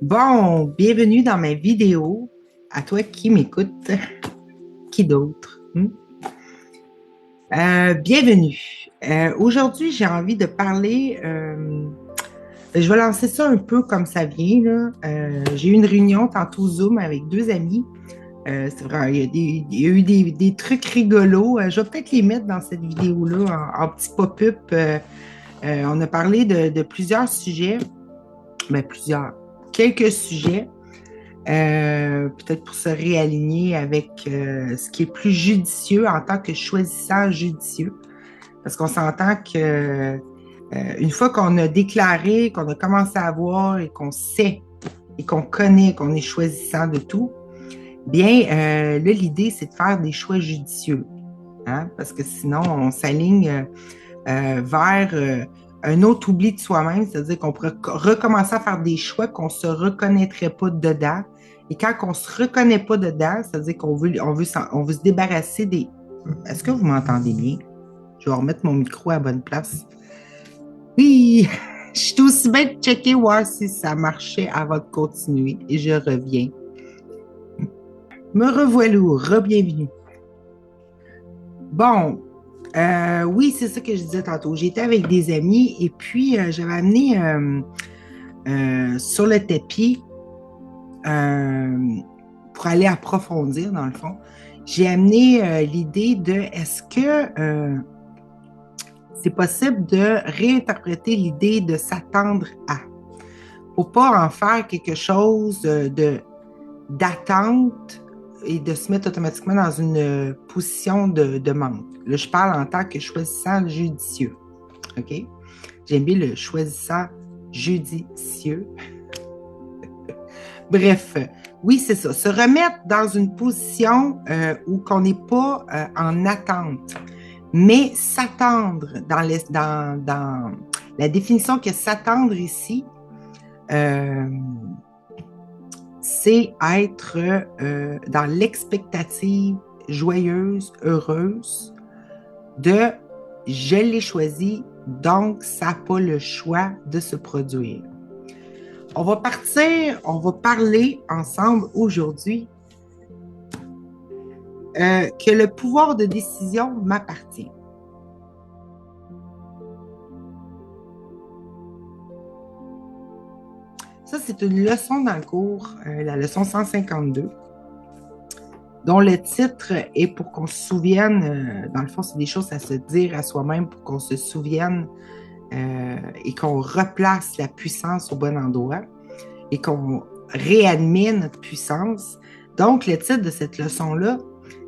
Bon, bienvenue dans ma vidéo. À toi qui m'écoute, qui d'autre? Bienvenue. Aujourd'hui, j'ai envie de parler. Je vais lancer ça un peu comme ça vient, là. J'ai eu une réunion tantôt Zoom avec deux amis. C'est vrai, il y a eu des trucs rigolos. Je vais peut-être les mettre dans cette vidéo-là en petit pop-up. On a parlé de plusieurs sujets, mais quelques sujets. Peut-être pour se réaligner avec ce qui est plus judicieux en tant que choisissant judicieux. Parce qu'on s'entend que une fois qu'on a déclaré, qu'on a commencé à voir et qu'on sait et qu'on connaît qu'on est choisissant de tout, bien, là, l'idée, c'est de faire des choix judicieux. Hein? Parce que sinon, on s'aligne vers un autre oubli de soi-même, c'est-à-dire qu'on pourrait recommencer à faire des choix qu'on ne se reconnaîtrait pas dedans. Et quand on ne se reconnaît pas dedans, c'est-à-dire qu'on veut se débarrasser des... Est-ce que vous m'entendez bien? Je vais remettre mon micro à la bonne place. Oui, je suis aussi bien de checker, voir si ça marchait avant de continuer. Et je reviens. Me revoilà, re-bienvenue. Bon, oui, c'est ça que je disais tantôt. J'étais avec des amis et puis j'avais amené sur le tapis euh, pour aller approfondir, dans le fond. J'ai amené l'idée de est-ce que c'est possible de réinterpréter l'idée de s'attendre à, pour pas en faire quelque chose d'attente et de se mettre automatiquement dans une position de demande. Là, je parle en tant que choisissant judicieux. OK? J'aime bien le choisissant judicieux. Bref, oui, c'est ça. Se remettre dans une position où qu'on n'est pas en attente, mais s'attendre dans la définition que s'attendre ici, euh, c'est être dans l'expectative joyeuse, heureuse de je l'ai choisi, donc ça n'a pas le choix de se produire. On va parler ensemble aujourd'hui que le pouvoir de décision m'appartient. Ça, c'est une leçon dans le cours, la leçon 152, dont le titre est pour qu'on se souvienne, dans le fond, c'est des choses à se dire à soi-même pour qu'on se souvienne et qu'on replace la puissance au bon endroit et qu'on réadmet notre puissance. Donc, le titre de cette leçon-là,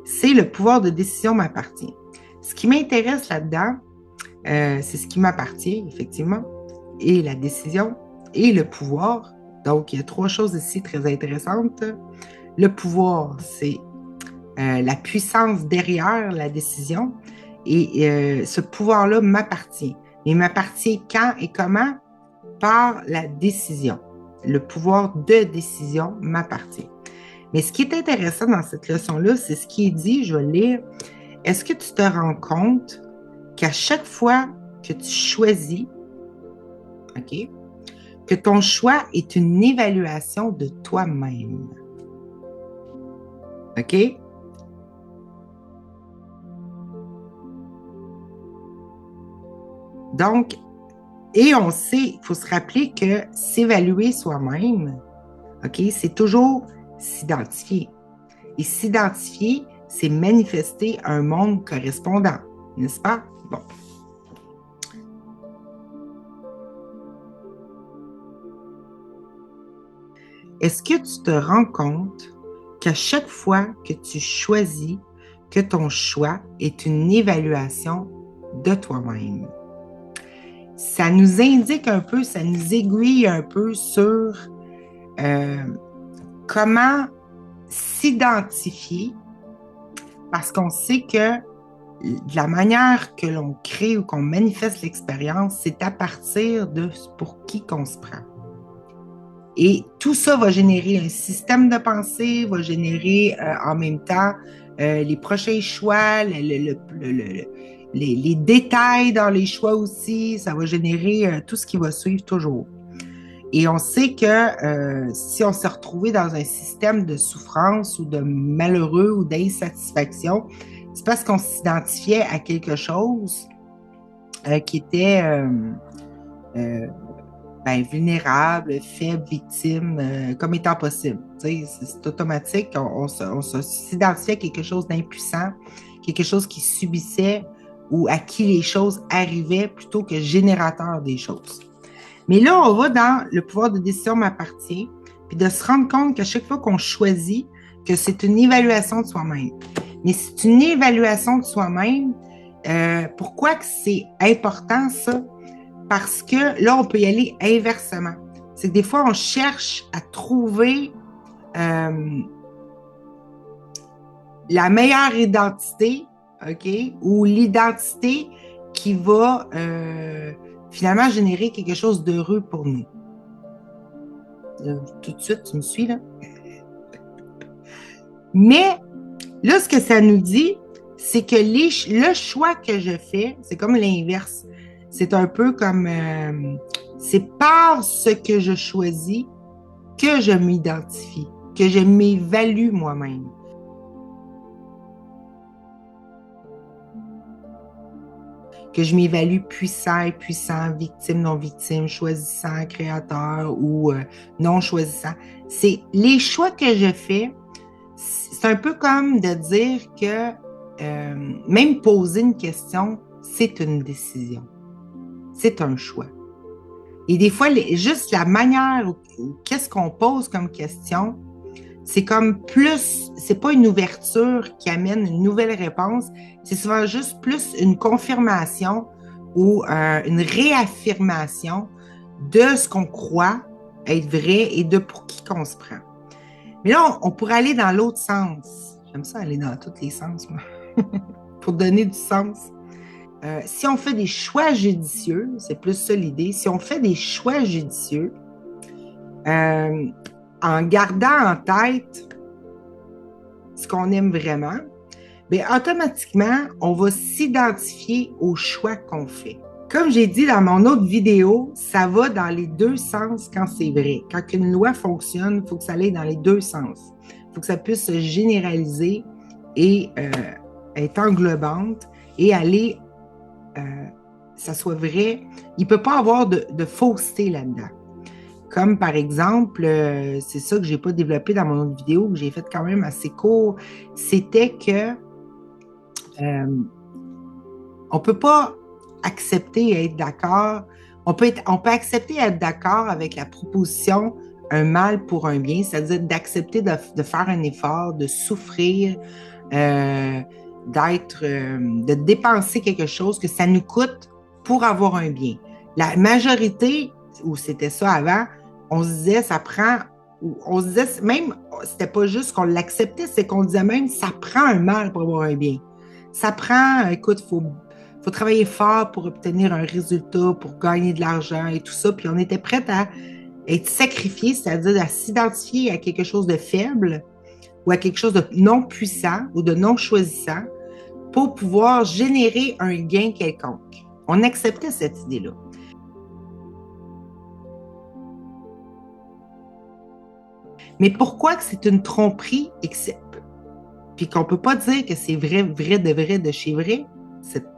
c'est le pouvoir de décision m'appartient. Ce qui m'intéresse là-dedans, c'est ce qui m'appartient, effectivement, et la décision et le pouvoir. Donc, il y a trois choses ici très intéressantes. Le pouvoir, c'est la puissance derrière la décision et ce pouvoir-là m'appartient. Mais m'appartient quand et comment? Par la décision. Le pouvoir de décision m'appartient. Mais ce qui est intéressant dans cette leçon-là, c'est ce qui est dit, je vais le lire. Est-ce que tu te rends compte qu'à chaque fois que tu choisis, OK, que ton choix est une évaluation de toi-même? OK? Donc, et on sait, il faut se rappeler que s'évaluer soi-même, OK, c'est toujours s'identifier. Et s'identifier, c'est manifester un monde correspondant, n'est-ce pas? Bon. Est-ce que tu te rends compte qu'à chaque fois que tu choisis, que ton choix est une évaluation de toi-même? Ça nous indique un peu, ça nous aiguille un peu sur euh, comment s'identifier parce qu'on sait que de la manière que l'on crée ou qu'on manifeste l'expérience, c'est à partir de pour qui qu'on se prend. Et tout ça va générer un système de pensée, va générer en même temps les prochains choix, les détails dans les choix aussi, ça va générer tout ce qui va suivre toujours. Et on sait que si on s'est retrouvé dans un système de souffrance ou de malheureux ou d'insatisfaction, c'est parce qu'on s'identifiait à quelque chose qui était euh, vulnérable, faible, victime, comme étant possible. Tu sais, c'est automatique, on s'identifiait à quelque chose d'impuissant, quelque chose qui subissait ou à qui les choses arrivaient plutôt que générateur des choses. Mais là, on va dans le pouvoir de décision m'appartient, puis de se rendre compte qu'à chaque fois qu'on choisit, que c'est une évaluation de soi-même. Mais c'est une évaluation de soi-même. Pourquoi que c'est important, ça? Parce que là, on peut y aller inversement. C'est que des fois, on cherche à trouver la meilleure identité, OK, ou l'identité qui va finalement générer quelque chose d'heureux pour nous. Tout de suite, tu me suis là? Mais là, ce que ça nous dit, c'est que le choix que je fais, c'est comme l'inverse. C'est un peu comme, c'est par ce que je choisis que je m'identifie, que je m'évalue moi-même. Que je m'évalue puissant, impuissant, victime, non victime, choisissant, créateur ou non choisissant. C'est les choix que je fais, c'est un peu comme de dire que même poser une question, c'est une décision. C'est un choix. Et des fois, juste la manière ou qu'est-ce qu'on pose comme question, c'est comme plus, c'est pas une ouverture qui amène une nouvelle réponse, c'est souvent juste plus une confirmation ou une réaffirmation de ce qu'on croit être vrai et de pour qui qu'on se prend. Mais là, on pourrait aller dans l'autre sens. J'aime ça aller dans tous les sens, moi, pour donner du sens. Si on fait des choix judicieux, c'est plus ça l'idée, si on fait des choix judicieux, en gardant en tête ce qu'on aime vraiment, bien, automatiquement, on va s'identifier aux choix qu'on fait. Comme j'ai dit dans mon autre vidéo, ça va dans les deux sens quand c'est vrai. Quand une loi fonctionne, il faut que ça aille dans les deux sens. Il faut que ça puisse se généraliser et être englobante et aller, ça soit vrai. Il ne peut pas avoir de fausseté là-dedans. Comme par exemple, c'est ça que je n'ai pas développé dans mon autre vidéo, que j'ai fait quand même assez court, c'était que on ne peut pas accepter et être d'accord. On peut accepter et être d'accord avec la proposition un mal pour un bien, c'est-à-dire d'accepter de faire un effort, de souffrir, de dépenser quelque chose que ça nous coûte pour avoir un bien. La majorité, ou c'était ça avant, on se disait, ça prend, on se disait, même, c'était pas juste qu'on l'acceptait, c'est qu'on disait même, ça prend un mal pour avoir un bien. Ça prend, écoute, faut travailler fort pour obtenir un résultat, pour gagner de l'argent et tout ça. Puis on était prêt à être sacrifié, c'est-à-dire à s'identifier à quelque chose de faible ou à quelque chose de non puissant ou de non choisissant pour pouvoir générer un gain quelconque. On acceptait cette idée-là. Mais pourquoi que c'est une tromperie et puis qu'on ne peut pas dire que c'est vrai, vrai de chez vrai,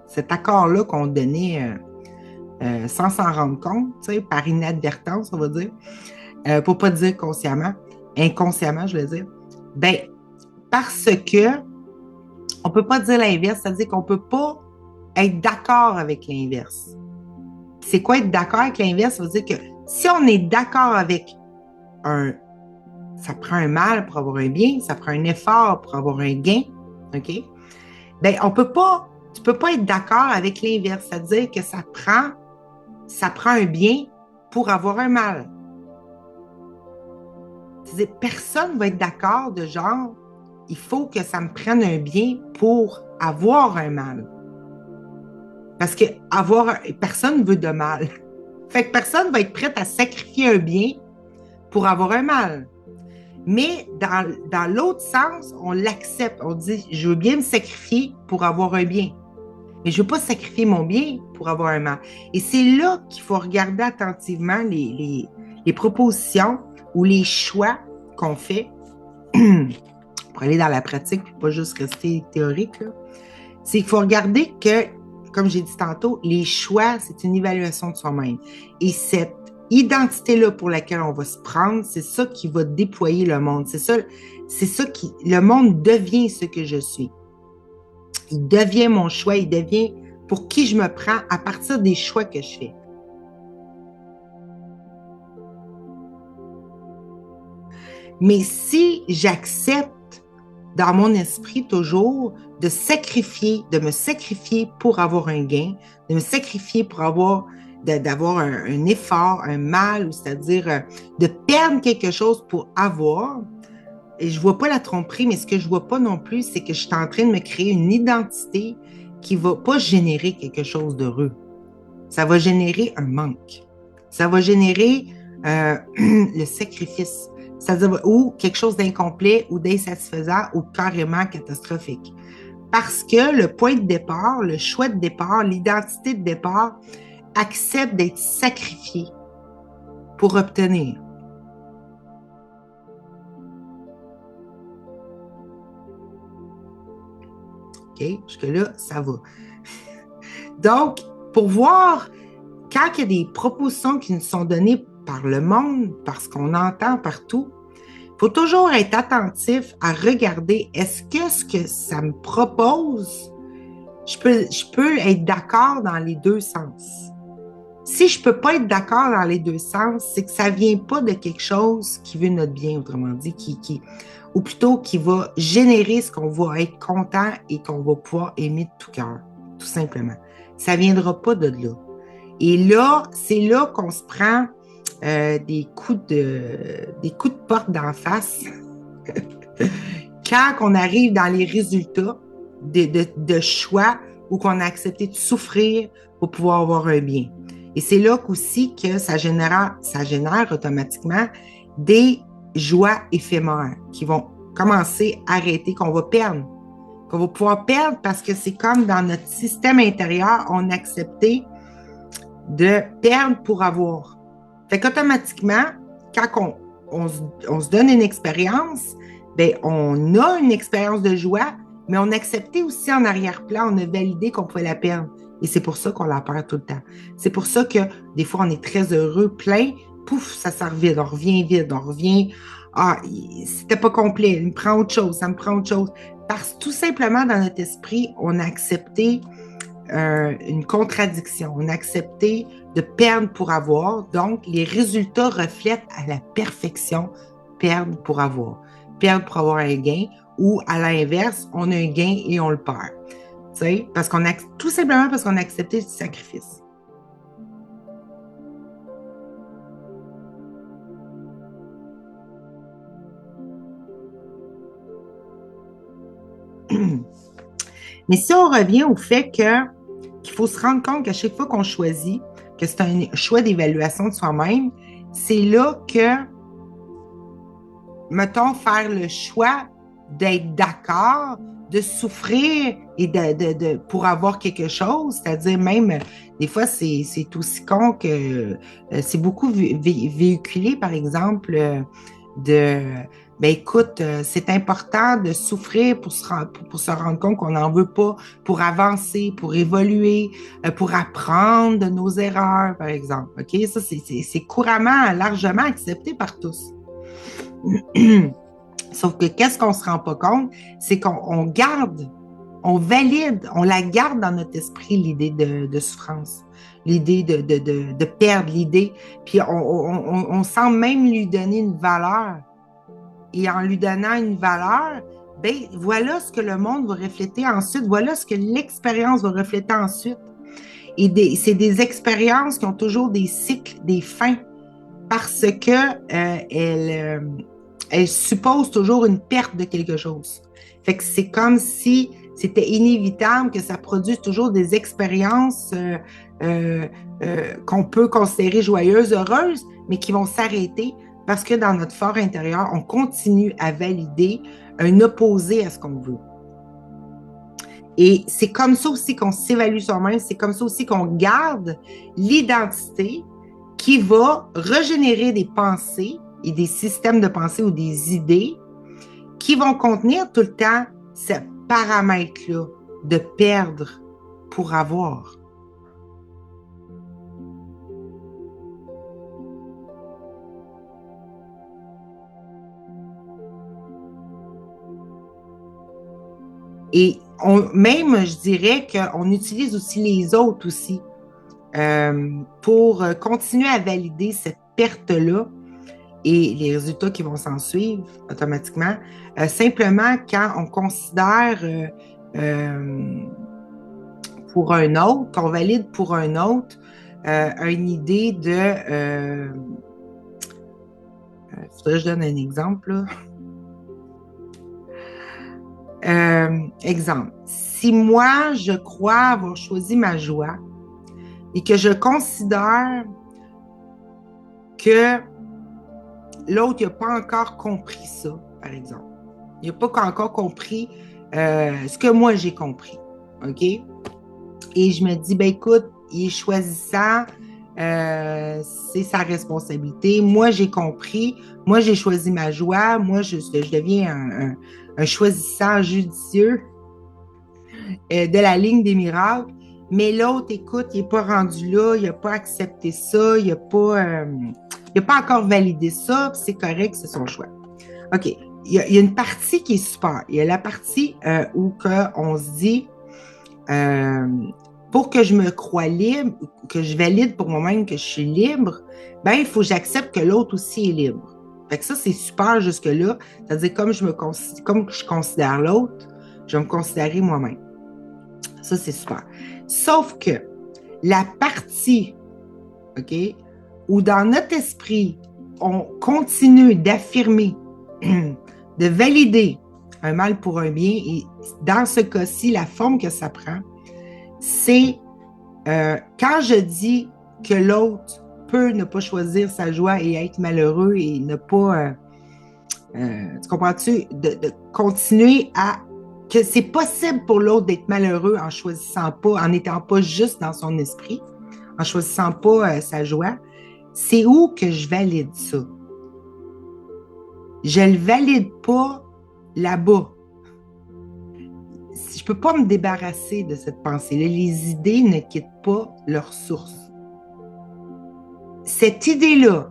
cet accord-là qu'on donnait sans s'en rendre compte, par inadvertance, on va dire, pour ne pas dire consciemment, inconsciemment, je veux dire, ben, parce que on ne peut pas dire l'inverse, c'est-à-dire qu'on ne peut pas être d'accord avec l'inverse. C'est quoi être d'accord avec l'inverse? Ça veut dire que si on est d'accord avec ça prend un mal pour avoir un bien, ça prend un effort pour avoir un gain, OK? Ben, tu peux pas être d'accord avec l'inverse, c'est-à-dire que ça prend un bien pour avoir un mal. C'est-à-dire, personne ne va être d'accord de genre, il faut que ça me prenne un bien pour avoir un mal. Parce que personne ne veut de mal. Fait que personne ne va être prêt à sacrifier un bien pour avoir un mal. Mais dans l'autre sens, on l'accepte. On dit, je veux bien me sacrifier pour avoir un bien. Mais je ne veux pas sacrifier mon bien pour avoir un mal. Et c'est là qu'il faut regarder attentivement les propositions ou les choix qu'on fait pour aller dans la pratique, puis pas juste rester théorique, là, c'est qu'il faut regarder que, comme j'ai dit tantôt, les choix, c'est une évaluation de soi-même. Et cette identité-là pour laquelle on va se prendre, c'est ça qui va déployer le monde. C'est ça qui, le monde devient ce que je suis. Il devient mon choix, il devient pour qui je me prends à partir des choix que je fais. Mais si j'accepte dans mon esprit toujours de me sacrifier pour avoir un gain, de me sacrifier pour d'avoir un effort, un mal, c'est-à-dire de perdre quelque chose pour avoir. Et je vois pas la tromperie, mais ce que je vois pas non plus, c'est que je suis en train de me créer une identité qui va pas générer quelque chose d'heureux. Ça va générer un manque. Ça va générer le sacrifice. C'est-à-dire, ou quelque chose d'incomplet ou d'insatisfaisant ou carrément catastrophique. Parce que le point de départ, le choix de départ, l'identité de départ accepte d'être sacrifié pour obtenir. OK? Jusque-là, ça va. Donc, pour voir, quand il y a des propositions qui nous sont données par le monde, parce qu'on entend partout, il faut toujours être attentif à regarder est-ce que ce que ça me propose, je peux être d'accord dans les deux sens. Si je ne peux pas être d'accord dans les deux sens, c'est que ça ne vient pas de quelque chose qui veut notre bien, autrement dit, ou plutôt qui va générer ce qu'on va être content et qu'on va pouvoir aimer de tout cœur, tout simplement. Ça ne viendra pas de là. Et là, c'est là qu'on se prend des coups de porte d'en face quand on arrive dans les résultats de choix ou qu'on a accepté de souffrir pour pouvoir avoir un bien. Et c'est là qu'aussi que ça génère automatiquement des joies éphémères qui vont commencer à arrêter, qu'on va perdre. Qu'on va pouvoir perdre parce que c'est comme dans notre système intérieur, on a accepté de perdre pour avoir. Fait qu'automatiquement, quand on se donne une expérience, ben, on a une expérience de joie, mais on a accepté aussi en arrière-plan, on a validé qu'on pouvait la perdre. Et c'est pour ça qu'on la perd tout le temps. C'est pour ça que des fois, on est très heureux, plein, pouf, ça sort vide, on revient, ah, c'était pas complet, il me prend autre chose, ça me prend autre chose. Parce que tout simplement, dans notre esprit, on a accepté une contradiction. On a accepté de perdre pour avoir. Donc, les résultats reflètent à la perfection perdre pour avoir. Perdre pour avoir un gain ou à l'inverse, on a un gain et on le perd. Tu sais, tout simplement parce qu'on a accepté le sacrifice. Mais si on revient au fait qu'il faut se rendre compte qu'à chaque fois qu'on choisit, que c'est un choix d'évaluation de soi-même, c'est là que, mettons, faire le choix d'être d'accord, de souffrir et pour avoir quelque chose, c'est-à-dire même, des fois, c'est aussi con que c'est beaucoup véhiculé, par exemple, ben écoute, c'est important de souffrir pour se rendre compte qu'on n'en veut pas, pour avancer, pour évoluer, pour apprendre de nos erreurs, par exemple. OK? Ça, c'est couramment, largement accepté par tous. Sauf que qu'est-ce qu'on ne se rend pas compte, c'est qu'on garde, on valide, on la garde dans notre esprit, l'idée de souffrance, l'idée de perdre, l'idée, puis on semble même lui donner une valeur. Et en lui donnant une valeur, ben voilà ce que le monde va refléter ensuite, voilà ce que l'expérience va refléter ensuite. Et c'est des expériences qui ont toujours des cycles, des fins, parce que elle suppose toujours une perte de quelque chose. Fait que c'est comme si c'était inévitable que ça produise toujours des expériences qu'on peut considérer joyeuses, heureuses, mais qui vont s'arrêter parce que dans notre fort intérieur, on continue à valider un opposé à ce qu'on veut. Et c'est comme ça aussi qu'on s'évalue soi-même, c'est comme ça aussi qu'on garde l'identité qui va régénérer des pensées et des systèmes de pensée ou des idées qui vont contenir tout le temps ce paramètre-là de perdre pour avoir. Et même, je dirais qu'on utilise aussi les autres aussi pour continuer à valider cette perte-là et les résultats qui vont s'en suivre automatiquement. Simplement, quand on considère euh, pour un autre, qu'on valide pour un autre une idée de... faudrait que je donne un exemple, là. Exemple, si moi, je crois avoir choisi ma joie et que je considère que l'autre n'a pas encore compris ça, par exemple. Il n'a pas encore compris ce que moi j'ai compris. OK? Et je me dis, ben écoute, il est choisissant, c'est sa responsabilité. Moi, j'ai compris. Moi, j'ai choisi ma joie. Moi, je deviens un choisissant judicieux de la ligne des miracles. Mais l'autre, écoute, il n'est pas rendu là, il n'a pas accepté ça, il n'a pas encore validé ça, c'est correct, c'est son choix. OK. Il y a une partie qui est super. Il y a la partie où on se dit, euh, pour que je me croie libre, que je valide pour moi-même que je suis libre, ben, il faut que j'accepte que l'autre aussi est libre. Fait que ça, c'est super jusque-là. C'est-à-dire, comme je considère l'autre, je vais me considérer moi-même. Ça, c'est super. Sauf que la partie, OK, où dans notre esprit, on continue d'affirmer, de valider un mal pour un bien, et dans ce cas-ci, la forme que ça prend, c'est quand je dis que l'autre peut ne pas choisir sa joie et être malheureux et ne pas, tu comprends-tu, de continuer à que c'est possible pour l'autre d'être malheureux en choisissant pas, en n'étant pas juste dans son esprit, en choisissant pas sa joie, c'est où que je valide ça? Je le valide pas là-bas. Je peux pas me débarrasser de cette pensée-là. Les idées ne quittent pas leur source. Cette idée-là,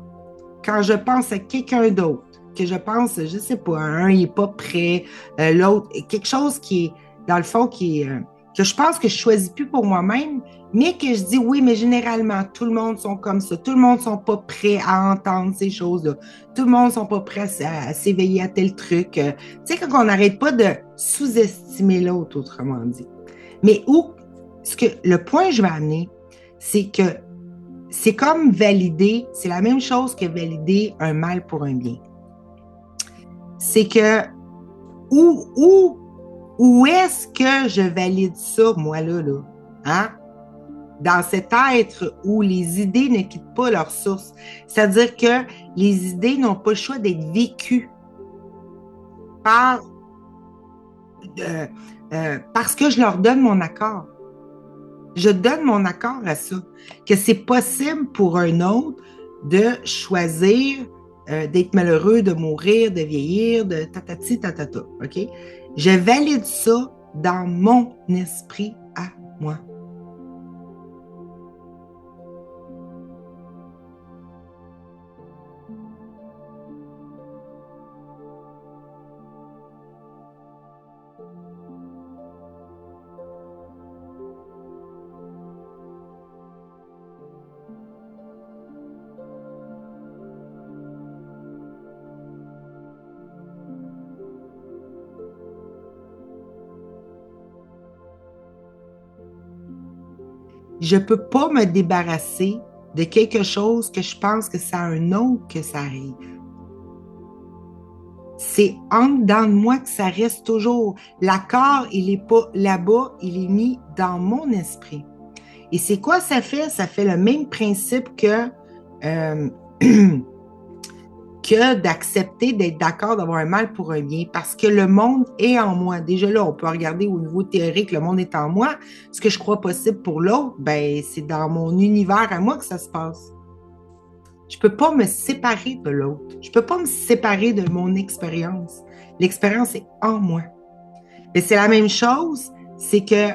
quand je pense à quelqu'un d'autre, que je pense, je sais pas, un il n'est pas prêt, l'autre, quelque chose qui est, dans le fond, que je pense que je choisis plus pour moi-même, mais que je dis oui, mais généralement, tout le monde sont comme ça. Tout le monde sont pas prêts à entendre ces choses-là. Tout le monde sont pas prêts à s'éveiller à tel truc. Tu sais, quand on n'arrête pas de sous-estimer l'autre, autrement dit. Mais le point que je vais amener, c'est que c'est comme valider, c'est la même chose que valider un mal pour un bien. C'est que où est-ce que je valide ça, moi, là? Hein? Dans cet être où les idées ne quittent pas leur source. C'est-à-dire que les idées n'ont pas le choix d'être vécues par, parce que je leur donne mon accord. Je donne mon accord à ça. Que c'est possible pour un autre de choisir d'être malheureux, de mourir, de vieillir, de tatati, tatata. OK? Je valide ça dans mon esprit à moi. Je ne peux pas me débarrasser de quelque chose que je pense que c'est à un autre que ça arrive. C'est en dedans de moi que ça reste toujours. L'accord, il n'est pas là-bas, il est mis dans mon esprit. Et c'est quoi ça fait? Ça fait le même principe euh, que d'accepter d'être d'accord d'avoir un mal pour un bien, parce que le monde est en moi. Déjà là, on peut regarder au niveau théorique, le monde est en moi. Ce que je crois possible pour l'autre, ben, c'est dans mon univers à moi que ça se passe. Je ne peux pas me séparer de l'autre. Je ne peux pas me séparer de mon expérience. L'expérience est en moi. Mais c'est la même chose, c'est que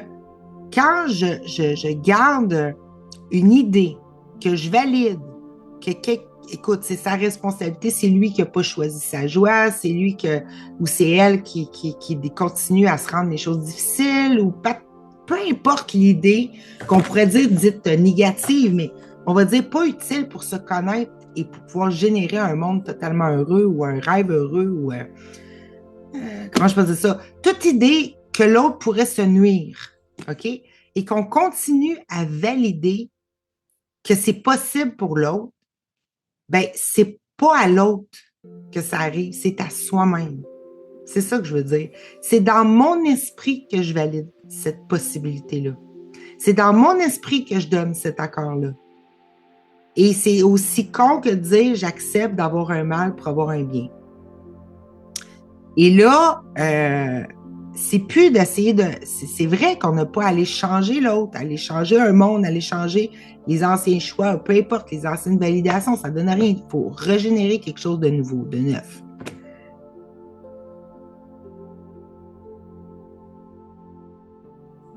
quand je garde une idée, que je valide, écoute, c'est sa responsabilité, c'est lui qui n'a pas choisi sa joie, c'est lui ou c'est elle qui continue à se rendre les choses difficiles, ou pas, peu importe l'idée qu'on pourrait dire dite négative, mais on va dire pas utile pour se connaître et pour pouvoir générer un monde totalement heureux ou un rêve heureux ou comment je peux dire ça? Toute idée que l'autre pourrait se nuire, OK? Et qu'on continue à valider que c'est possible pour l'autre, ben c'est pas à l'autre que ça arrive, c'est à soi-même. C'est ça que je veux dire. C'est dans mon esprit que je valide cette possibilité-là. C'est dans mon esprit que je donne cet accord-là. Et c'est aussi con que de dire j'accepte d'avoir un mal pour avoir un bien. Et là, c'est plus d'essayer de... C'est vrai qu'on n'a pas à aller changer l'autre, aller changer un monde, aller changer les anciens choix, peu importe les anciennes validations, ça ne donne rien. Il faut régénérer quelque chose de nouveau, de neuf.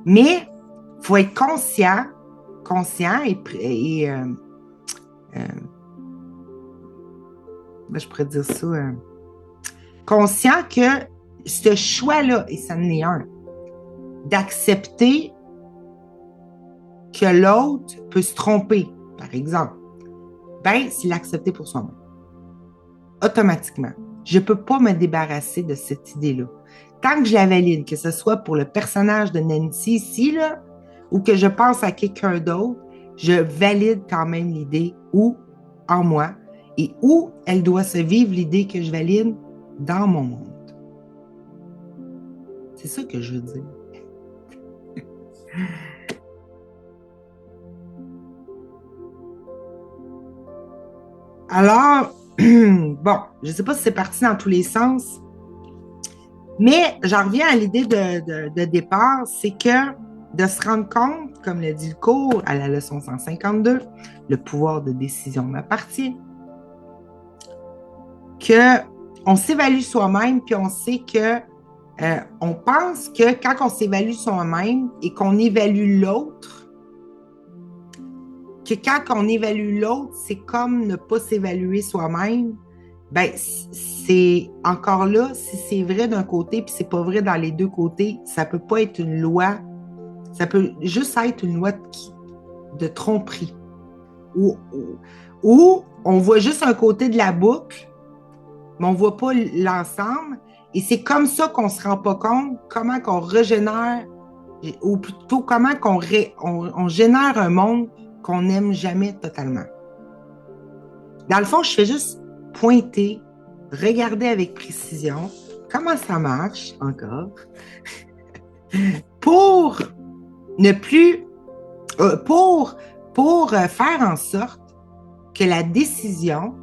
Mais il faut être conscient euh, je pourrais dire ça, conscient que ce choix-là, et ça en est un, d'accepter que l'autre peut se tromper, par exemple, ben, c'est l'accepter pour soi-même. Automatiquement. Je ne peux pas me débarrasser de cette idée-là. Tant que je la valide, que ce soit pour le personnage de Nancy ici, là, ou que je pense à quelqu'un d'autre, je valide quand même l'idée ou en moi et où elle doit se vivre l'idée que je valide dans mon monde. C'est ça que je veux dire. Alors, bon, je ne sais pas si c'est parti dans tous les sens, mais j'en reviens à l'idée de départ, c'est que de se rendre compte, comme le dit le cours à la leçon 152, le pouvoir de décision m'appartient, qu'on s'évalue soi-même, puis on sait que on pense que quand on s'évalue soi-même et qu'on évalue l'autre, que quand on évalue l'autre, c'est comme ne pas s'évaluer soi-même, ben c'est encore là, si c'est vrai d'un côté puis c'est pas vrai dans les deux côtés, ça peut pas être une loi, ça peut juste être une loi de tromperie où on voit juste un côté de la boucle, mais on voit pas l'ensemble et c'est comme ça qu'on se rend pas compte comment qu'on régénère ou plutôt comment on génère un monde qu'on n'aime jamais totalement. Dans le fond, je fais juste pointer, regarder avec précision comment ça marche encore pour ne plus, pour, faire en sorte que la décision,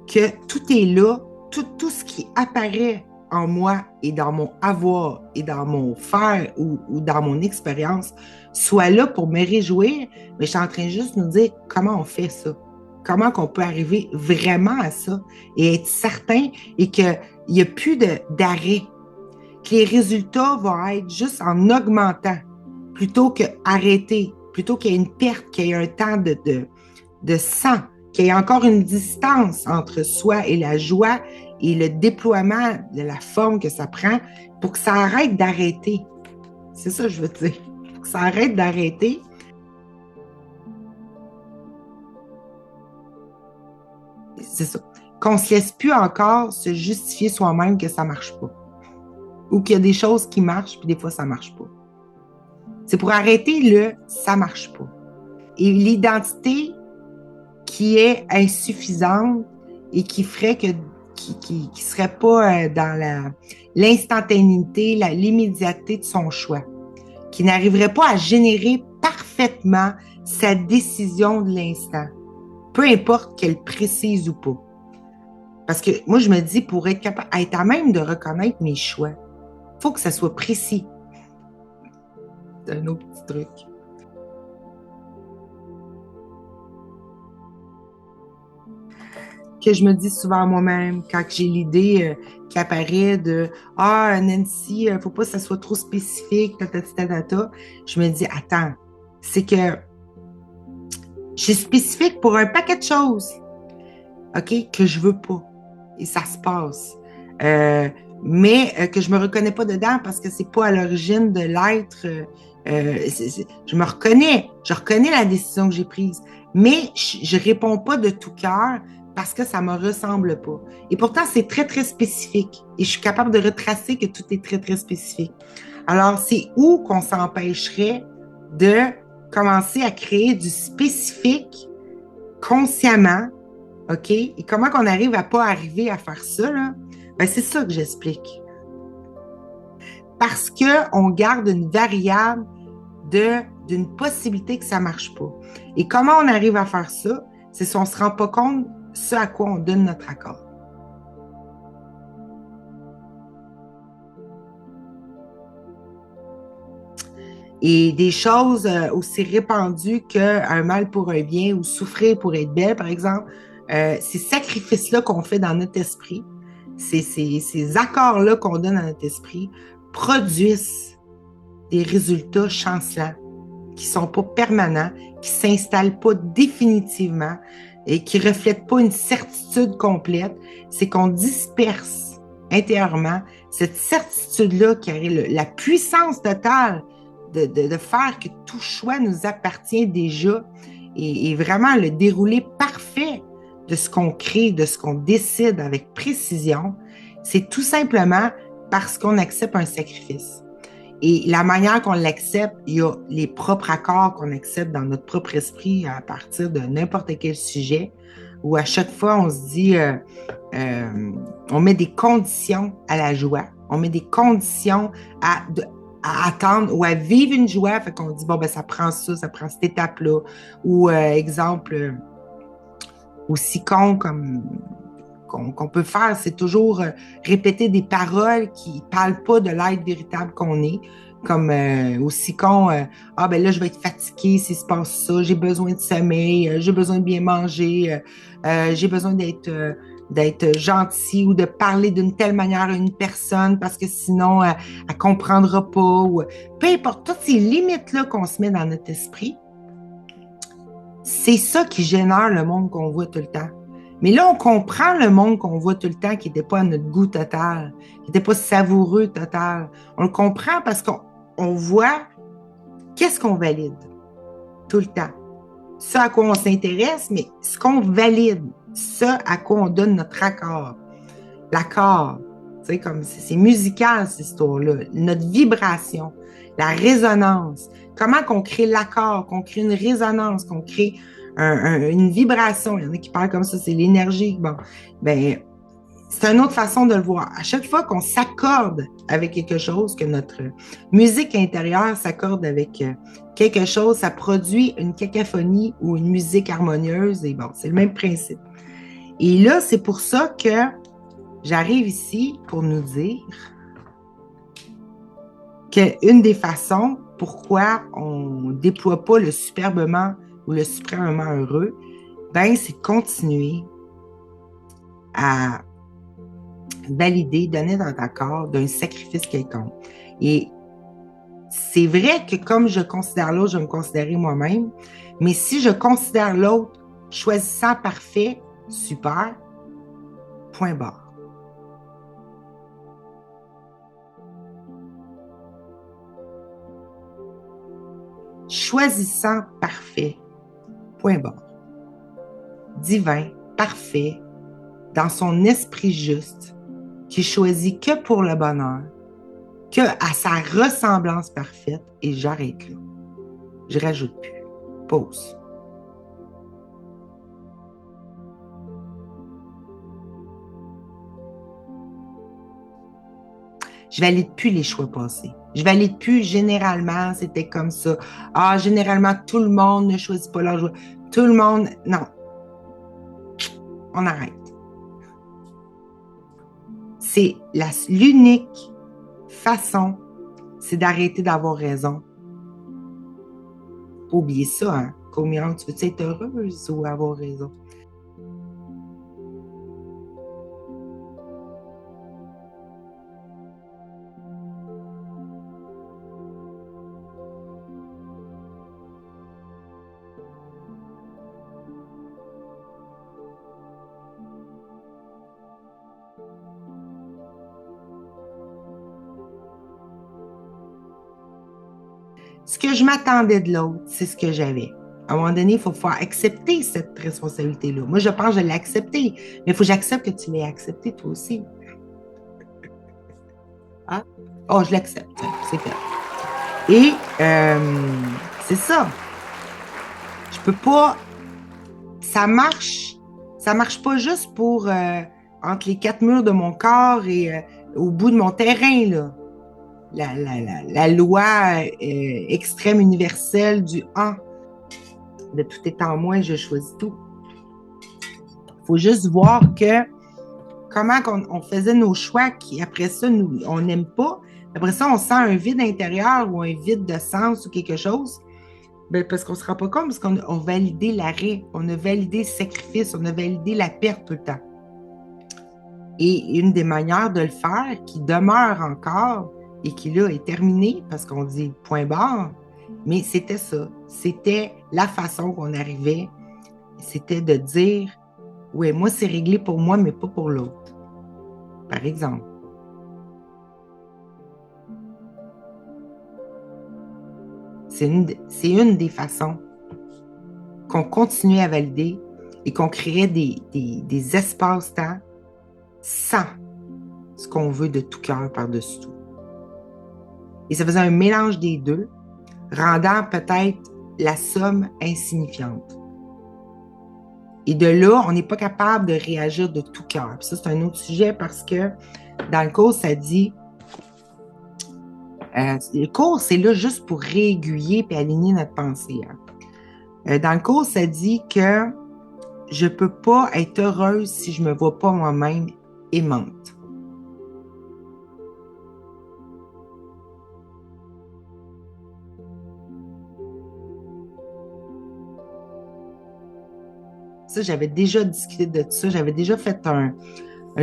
que tout est là, tout ce qui apparaît en moi et dans mon avoir et dans mon faire ou dans mon expérience soit là pour me réjouir, mais je suis en train juste de nous dire comment on fait ça. Comment qu'on peut arriver vraiment à ça et être certain et qu'il n'y a plus d'arrêt, que les résultats vont être juste en augmentant plutôt qu'arrêter, plutôt qu'il y ait une perte, qu'il y ait un temps de sang, qu'il y ait encore une distance entre soi et la joie et le déploiement de la forme que ça prend pour que ça arrête d'arrêter. C'est ça que je veux dire. Pour que ça arrête d'arrêter. C'est ça. Qu'on ne se laisse plus encore se justifier soi-même que ça ne marche pas. Ou qu'il y a des choses qui marchent, puis des fois, ça ne marche pas. C'est pour arrêter le ça ne marche pas. Et l'identité qui est insuffisante et qui ferait que qui serait pas dans l'instantanéité, l'immédiateté de son choix, qui n'arriverait pas à générer parfaitement sa décision de l'instant, peu importe qu'elle précise ou pas. Parce que moi, je me dis, pour être capable, être à même de reconnaître mes choix, il faut que ça soit précis. C'est un autre petit truc. que je me dis souvent à moi-même quand j'ai l'idée qui apparaît de Ah, Nancy, faut pas que ça soit trop spécifique, je me dis attends, c'est que je suis spécifique pour un paquet de choses, OK, que je veux pas. Et ça se passe. Euh, mais que je me reconnais pas dedans parce que c'est pas à l'origine de l'être. Je me reconnais. Je reconnais la décision que j'ai prise. Mais je réponds pas de tout cœur parce que ça me ressemble pas. Et pourtant, c'est très, très spécifique. Et je suis capable de retracer que tout est très, très spécifique. Alors, c'est où qu'on s'empêcherait de commencer à créer du spécifique consciemment, OK? Et comment qu'on arrive à pas arriver à faire ça, là? Ben, c'est ça que j'explique. Parce qu'on garde une variable d'une possibilité que ça marche pas. Et comment on arrive à faire ça? C'est si on se rend pas compte ce à quoi on donne notre accord. Et des choses aussi répandues qu'un mal pour un bien ou souffrir pour être belle, par exemple, ces sacrifices-là qu'on fait dans notre esprit, ces accords-là qu'on donne à notre esprit produisent des résultats chancelants qui ne sont pas permanents, qui ne s'installent pas définitivement et qui ne reflètent pas une certitude complète. C'est qu'on disperse intérieurement cette certitude-là qui a la puissance totale de faire que tout choix nous appartient déjà et vraiment le déroulé parfait de ce qu'on crée, de ce qu'on décide avec précision, c'est tout simplement parce qu'on accepte un sacrifice. Et la manière qu'on l'accepte, il y a les propres accords qu'on accepte dans notre propre esprit à partir de n'importe quel sujet, où à chaque fois, on se dit, on met des conditions à la joie, on met des conditions à attendre ou à vivre une joie, fait qu'on dit, bon, ben ça prend ça prend cette étape-là. Ou, exemple, aussi con comme qu'on peut faire, c'est toujours répéter des paroles qui ne parlent pas de l'être véritable qu'on est. Comme aussi con, ah ben là, je vais être fatiguée s'il se passe ça, j'ai besoin de sommeil, j'ai besoin de bien manger, j'ai besoin d'être gentil ou de parler d'une telle manière à une personne parce que sinon, elle ne comprendra pas. Ou, peu importe, toutes ces limites-là qu'on se met dans notre esprit, c'est ça qui génère le monde qu'on voit tout le temps. Mais là, on comprend le monde qu'on voit tout le temps qui n'était pas à notre goût total, qui n'était pas savoureux total. On le comprend parce qu'on voit qu'est-ce qu'on valide tout le temps. Ce à quoi on s'intéresse, mais ce qu'on valide, ce à quoi on donne notre accord. L'accord, tu sais, comme c'est musical cette histoire-là, notre vibration, la résonance. Comment qu'on crée l'accord, qu'on crée une résonance, qu'on crée une vibration. Il y en a qui parlent comme ça, c'est l'énergie. Bon, ben, c'est une autre façon de le voir. À chaque fois qu'on s'accorde avec quelque chose, que notre musique intérieure s'accorde avec quelque chose, ça produit une cacophonie ou une musique harmonieuse. Et bon, c'est le même principe. Et là, c'est pour ça que j'arrive ici pour nous dire qu'une des façons pourquoi on ne déploie pas le superbement ou le suprêmement heureux, ben, c'est de continuer à valider, donner notre accord d'un sacrifice quelconque. Et c'est vrai que comme je considère l'autre, je vais me considérer moi-même, mais si je considère l'autre choisissant parfait, super, point barre. Choisissant parfait, point barre. Divin, parfait, dans son esprit juste, qui choisit que pour le bonheur, que à sa ressemblance parfaite, et j'arrête là. Je rajoute plus. Pause. Je valide plus les choix passés. Je valide plus généralement, c'était comme ça. Ah, généralement, tout le monde ne choisit pas leur choix. Tout le monde, non. On arrête. C'est l'unique façon, c'est d'arrêter d'avoir raison. Pas oublier ça, hein. Qu'au miracle, tu veux être heureuse ou avoir raison? Ce que je m'attendais de l'autre, c'est ce que j'avais. À un moment donné, il faut pouvoir accepter cette responsabilité-là. Moi, je pense que je l'ai acceptée, mais il faut que j'accepte que tu l'aies acceptée toi aussi. Ah, oh, je l'accepte, c'est fait. Et c'est ça. Je peux pas. Ça marche pas juste pour entre les quatre murs de mon corps et au bout de mon terrain, là. La loi extrême universelle du un, de tout est en moi, je choisis tout. Il faut juste voir que comment on faisait nos choix qui, après ça, nous, on n'aime pas. Après ça, on sent un vide intérieur ou un vide de sens ou quelque chose. Ben, parce qu'on ne se rend pas compte, parce qu'on a validé l'arrêt, on a validé le sacrifice, on a validé la perte tout le temps. Et une des manières de le faire, qui demeure encore et qui là est terminée, parce qu'on dit point barre, mais c'était ça. C'était la façon qu'on arrivait. C'était de dire, ouais, moi, c'est réglé pour moi, mais pas pour l'autre. Par exemple. C'est une des façons qu'on continue à valider et qu'on créait des espaces-temps sans ce qu'on veut de tout cœur par-dessus tout. Et ça faisait un mélange des deux, rendant peut-être la somme insignifiante. Et de là, on n'est pas capable de réagir de tout cœur. Puis ça, c'est un autre sujet parce que dans le cours, ça dit le cours, c'est là juste pour réaiguiller et aligner notre pensée. Hein. Dans le cours, ça dit que je ne peux pas être heureuse si je ne me vois pas moi-même aimante. Ça, j'avais déjà discuté de ça. J'avais déjà fait un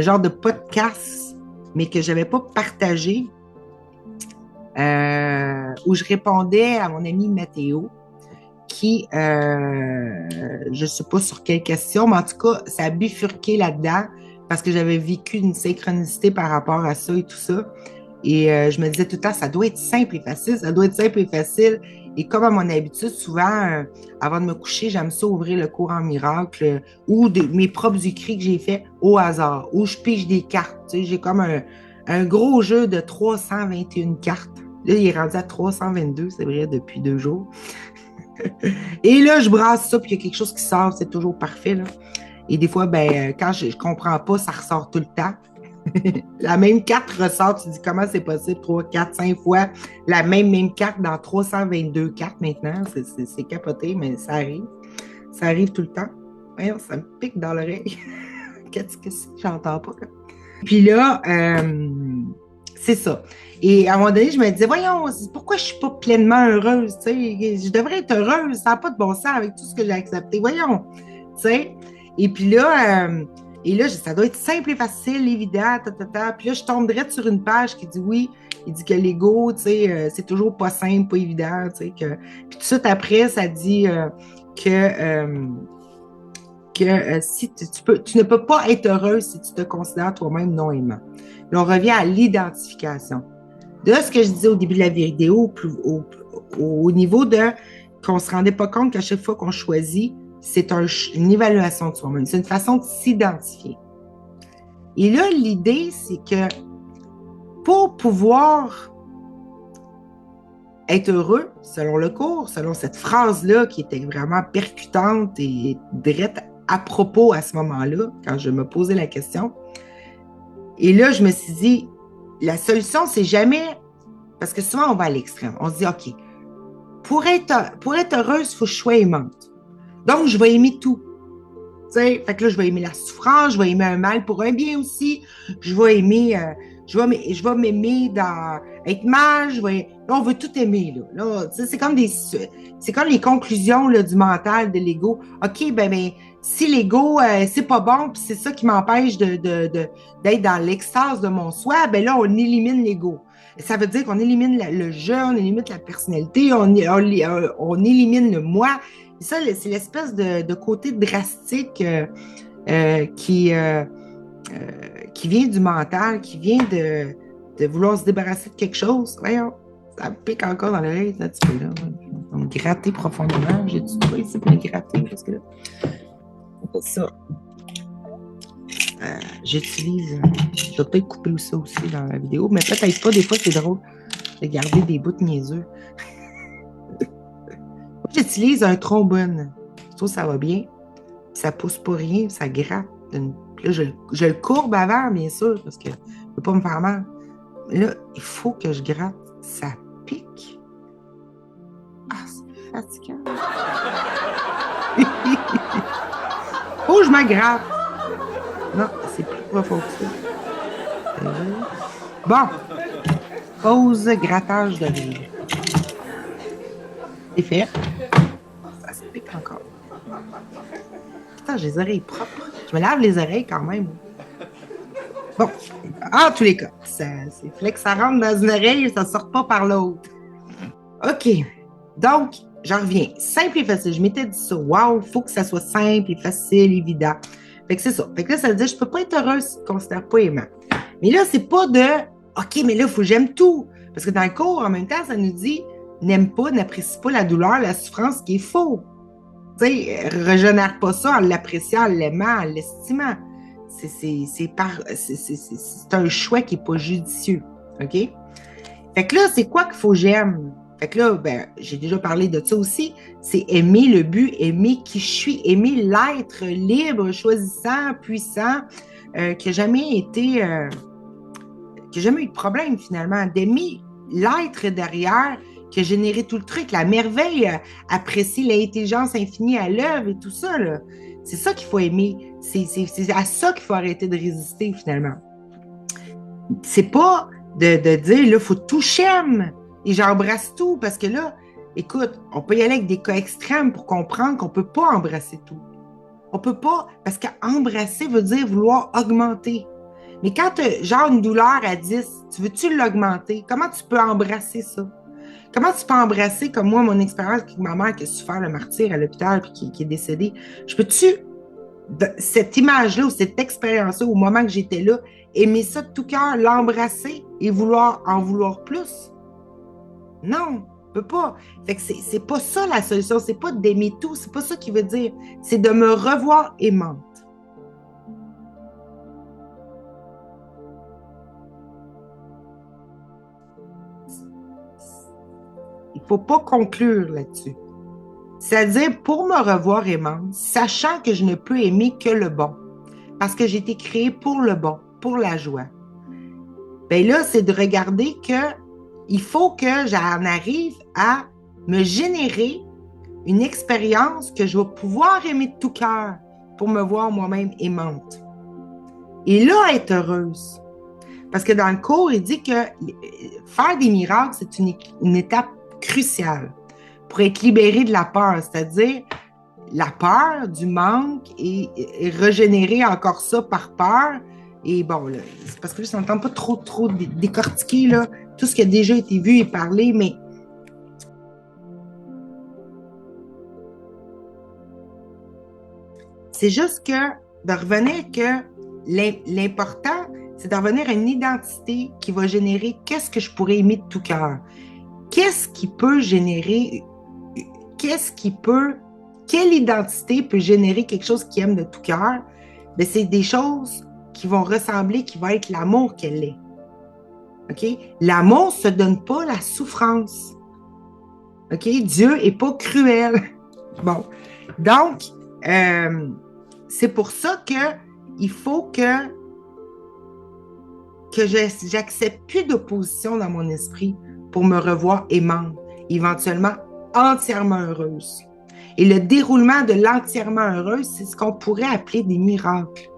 genre de podcast, mais que je n'avais pas partagé, où je répondais à mon ami Mathéo, qui, je ne sais pas sur quelle question, mais en tout cas, ça a bifurqué là-dedans parce que j'avais vécu une synchronicité par rapport à ça et tout ça. Et je me disais tout le temps, ça doit être simple et facile, ça doit être simple et facile. Et comme à mon habitude, souvent, avant de me coucher, j'aime ça ouvrir le cours en miracle ou mes propres écrits que j'ai faits au hasard, où je pige des cartes. Tu sais, j'ai comme un gros jeu de 321 cartes. Là, il est rendu à 322, c'est vrai, depuis 2 jours. Et là, je brasse ça, puis il y a quelque chose qui sort, c'est toujours parfait. Là. Et des fois, ben, quand je ne comprends pas, ça ressort tout le temps. La même carte ressort, tu dis comment c'est possible, 3, 4, 5 fois la même carte dans 322 cartes maintenant. C'est capoté, mais ça arrive. Ça arrive tout le temps. Voyons, ça me pique dans l'oreille. Qu'est-ce que c'est? J'entends pas. Là. Puis là, c'est ça. Et à un moment donné, je me disais, voyons, pourquoi je ne suis pas pleinement heureuse? T'sais? Je devrais être heureuse, ça n'a pas de bon sens avec tout ce que j'ai accepté. Voyons. T'sais? Et puis là, ça doit être simple et facile, évident. Puis là, je tombe direct sur une page qui dit oui. Il dit que l'ego, c'est toujours pas simple, pas évident. Puis tout de suite après, ça dit que si tu ne peux pas être heureuse si tu te considères toi-même non aimant. Là, on revient à l'identification. De ce que je disais au début de la vidéo, au niveau de qu'on ne se rendait pas compte qu'à chaque fois qu'on choisit, c'est une évaluation de soi-même. C'est une façon de s'identifier. Et là, l'idée, c'est que pour pouvoir être heureux, selon le cours, selon cette phrase-là qui était vraiment percutante et directe à propos à ce moment-là, quand je me posais la question. Et là, je me suis dit, la solution, c'est jamais... Parce que souvent, on va à l'extrême. On se dit, OK, pour être heureuse, il faut que je sois aimante. Donc, je vais aimer tout. T'sais, fait que là, je vais aimer la souffrance, je vais aimer un mal pour un bien aussi. Je vais aimer... je vais m'aimer dans être mal, là, on veut tout aimer. Là, c'est comme les conclusions là, du mental, de l'ego. OK, ben si l'ego, c'est pas bon, puis c'est ça qui m'empêche d'être dans l'extase de mon soi, ben là, on élimine l'ego. Ça veut dire qu'on élimine le je, on élimine la personnalité, on élimine le moi. Et ça, c'est l'espèce de côté drastique qui vient du mental, qui vient de vouloir se débarrasser de quelque chose. Voyons, Ça me pique encore dans l'oreille, un petit peu là. On me gratter profondément. J'ai du doigt ici pour me gratter parce que là, c'est ça. J'utilise. Je vais peut-être couper ça aussi dans la vidéo, mais peut-être pas. Des fois, c'est drôle de garder des bouts niaiseux. J'utilise un trombone. Je trouve que ça va bien. Ça pousse pas rien, ça gratte. Là, je le courbe avant, bien sûr, parce que je ne veux pas me faire mal. Mais là, il faut que je gratte. Ça pique. Ah, c'est fatigant. Faut que je me gratte. Non, c'est plus profond que ça. Bon. Pause grattage de l'huile. C'est fait. Ça se pique encore. Putain, j'ai les oreilles propres. Je me lave les oreilles quand même. Bon, en tous les cas, c'est que ça rentre dans une oreille et ça ne sort pas par l'autre. OK. Donc, j'en reviens. Simple et facile. Je m'étais dit ça. Wow, il faut que ça soit simple et facile, évident. Fait que c'est ça. Fait que là, ça veut dire je ne peux pas être heureuse si tu ne considères pas aimant. Mais là, c'est pas de OK, mais là, il faut que j'aime tout. Parce que dans le cours, en même temps, ça nous dit n'aime pas, n'apprécie pas la douleur, la souffrance, qui est faux. Tu sais, régénère pas ça en l'appréciant, en l'aimant, en l'estimant. C'est un choix qui n'est pas judicieux. OK? Fait que là, c'est quoi qu'il faut que j'aime? Fait que là, ben, j'ai déjà parlé de ça aussi. C'est aimer le but, aimer qui je suis, aimer l'être libre, choisissant, puissant, qui n'a jamais été, qui n'a jamais eu de problème finalement, d'aimer l'être derrière, qui a généré tout le truc, la merveille, apprécier l'intelligence infinie à l'œuvre et tout ça, là. C'est ça qu'il faut aimer. C'est à ça qu'il faut arrêter de résister finalement. C'est pas de dire, là, il faut tout j'aime et j'embrasse tout, parce que là, écoute, on peut y aller avec des cas extrêmes pour comprendre qu'on ne peut pas embrasser tout. On ne peut pas, parce qu'embrasser veut dire vouloir augmenter. Mais quand tu as genre une douleur à 10, tu veux-tu l'augmenter? Comment tu peux embrasser ça? Comment tu peux embrasser, comme moi, mon expérience avec ma mère qui a souffert le martyre à l'hôpital et qui est décédée? Je peux-tu, cette image-là ou cette expérience-là, au moment que j'étais là, aimer ça de tout cœur, l'embrasser et vouloir en vouloir plus? Non, on peut pas. Fait que c'est pas ça la solution, c'est pas d'aimer tout, c'est pas ça qui veut dire. C'est de me revoir aimante. Il faut pas conclure là-dessus. C'est-à-dire, pour me revoir aimante, sachant que je ne peux aimer que le bon, parce que j'ai été créée pour le bon, pour la joie. Bien là, c'est de regarder qu'il faut que j'en arrive à me générer une expérience que je vais pouvoir aimer de tout cœur pour me voir moi-même aimante. Et là, être heureuse. Parce que dans le cours, il dit que faire des miracles, c'est une étape cruciale pour être libéré de la peur, c'est-à-dire la peur du manque et régénérer encore ça par peur. Et bon, là, c'est parce que je n'entends pas trop décortiquer là, tout ce qui a déjà été vu et parlé, mais c'est juste que de revenir que l'important, c'est de revenir à une identité qui va générer qu'est-ce que je pourrais aimer de tout cœur. Qu'est-ce qui peut générer, quelle identité peut générer quelque chose qui aime de tout cœur? Bien, c'est des choses qui vont ressembler, qui vont être l'amour qu'elle est. OK? L'amour ne se donne pas la souffrance. OK? Dieu n'est pas cruel. Bon. Donc, c'est pour ça qu'il faut que j'accepte plus d'opposition dans mon esprit pour me revoir aimante, éventuellement entièrement heureuse. Et le déroulement de l'entièrement heureuse, c'est ce qu'on pourrait appeler des miracles.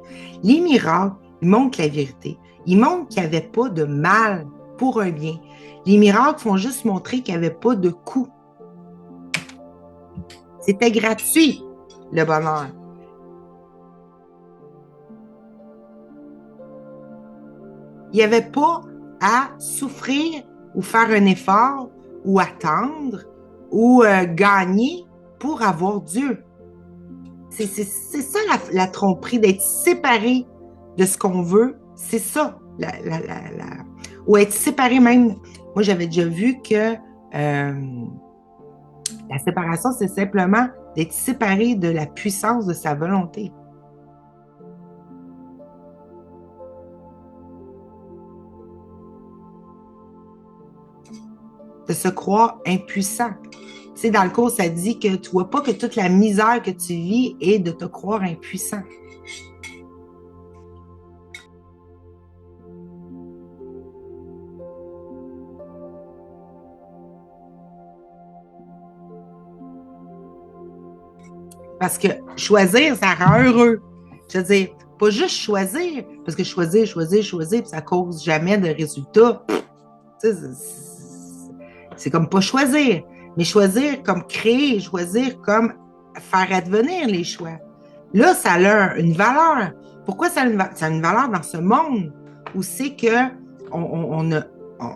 Les miracles, ils montrent la vérité. Ils montrent qu'il n'y avait pas de mal pour un bien. Les miracles font juste montrer qu'il n'y avait pas de coût. C'était gratuit, le bonheur. Il n'y avait pas à souffrir ou faire un effort ou attendre ou gagner pour avoir Dieu. C'est ça la tromperie, d'être séparé de ce qu'on veut. C'est ça. ou être séparé même. Moi, j'avais déjà vu que la séparation, c'est simplement d'être séparé de la puissance de sa volonté. De se croire impuissant. Tu sais, dans le cours, ça dit que tu vois pas que toute la misère que tu vis est de te croire impuissant. Parce que choisir, ça rend heureux. Je veux dire, pas juste choisir, parce que choisir, puis ça cause jamais de résultat. Tu sais, c'est comme pas choisir, mais choisir comme créer, choisir comme faire advenir les choix. Là, ça a une valeur. Pourquoi ça a une valeur dans ce monde où c'est que on a.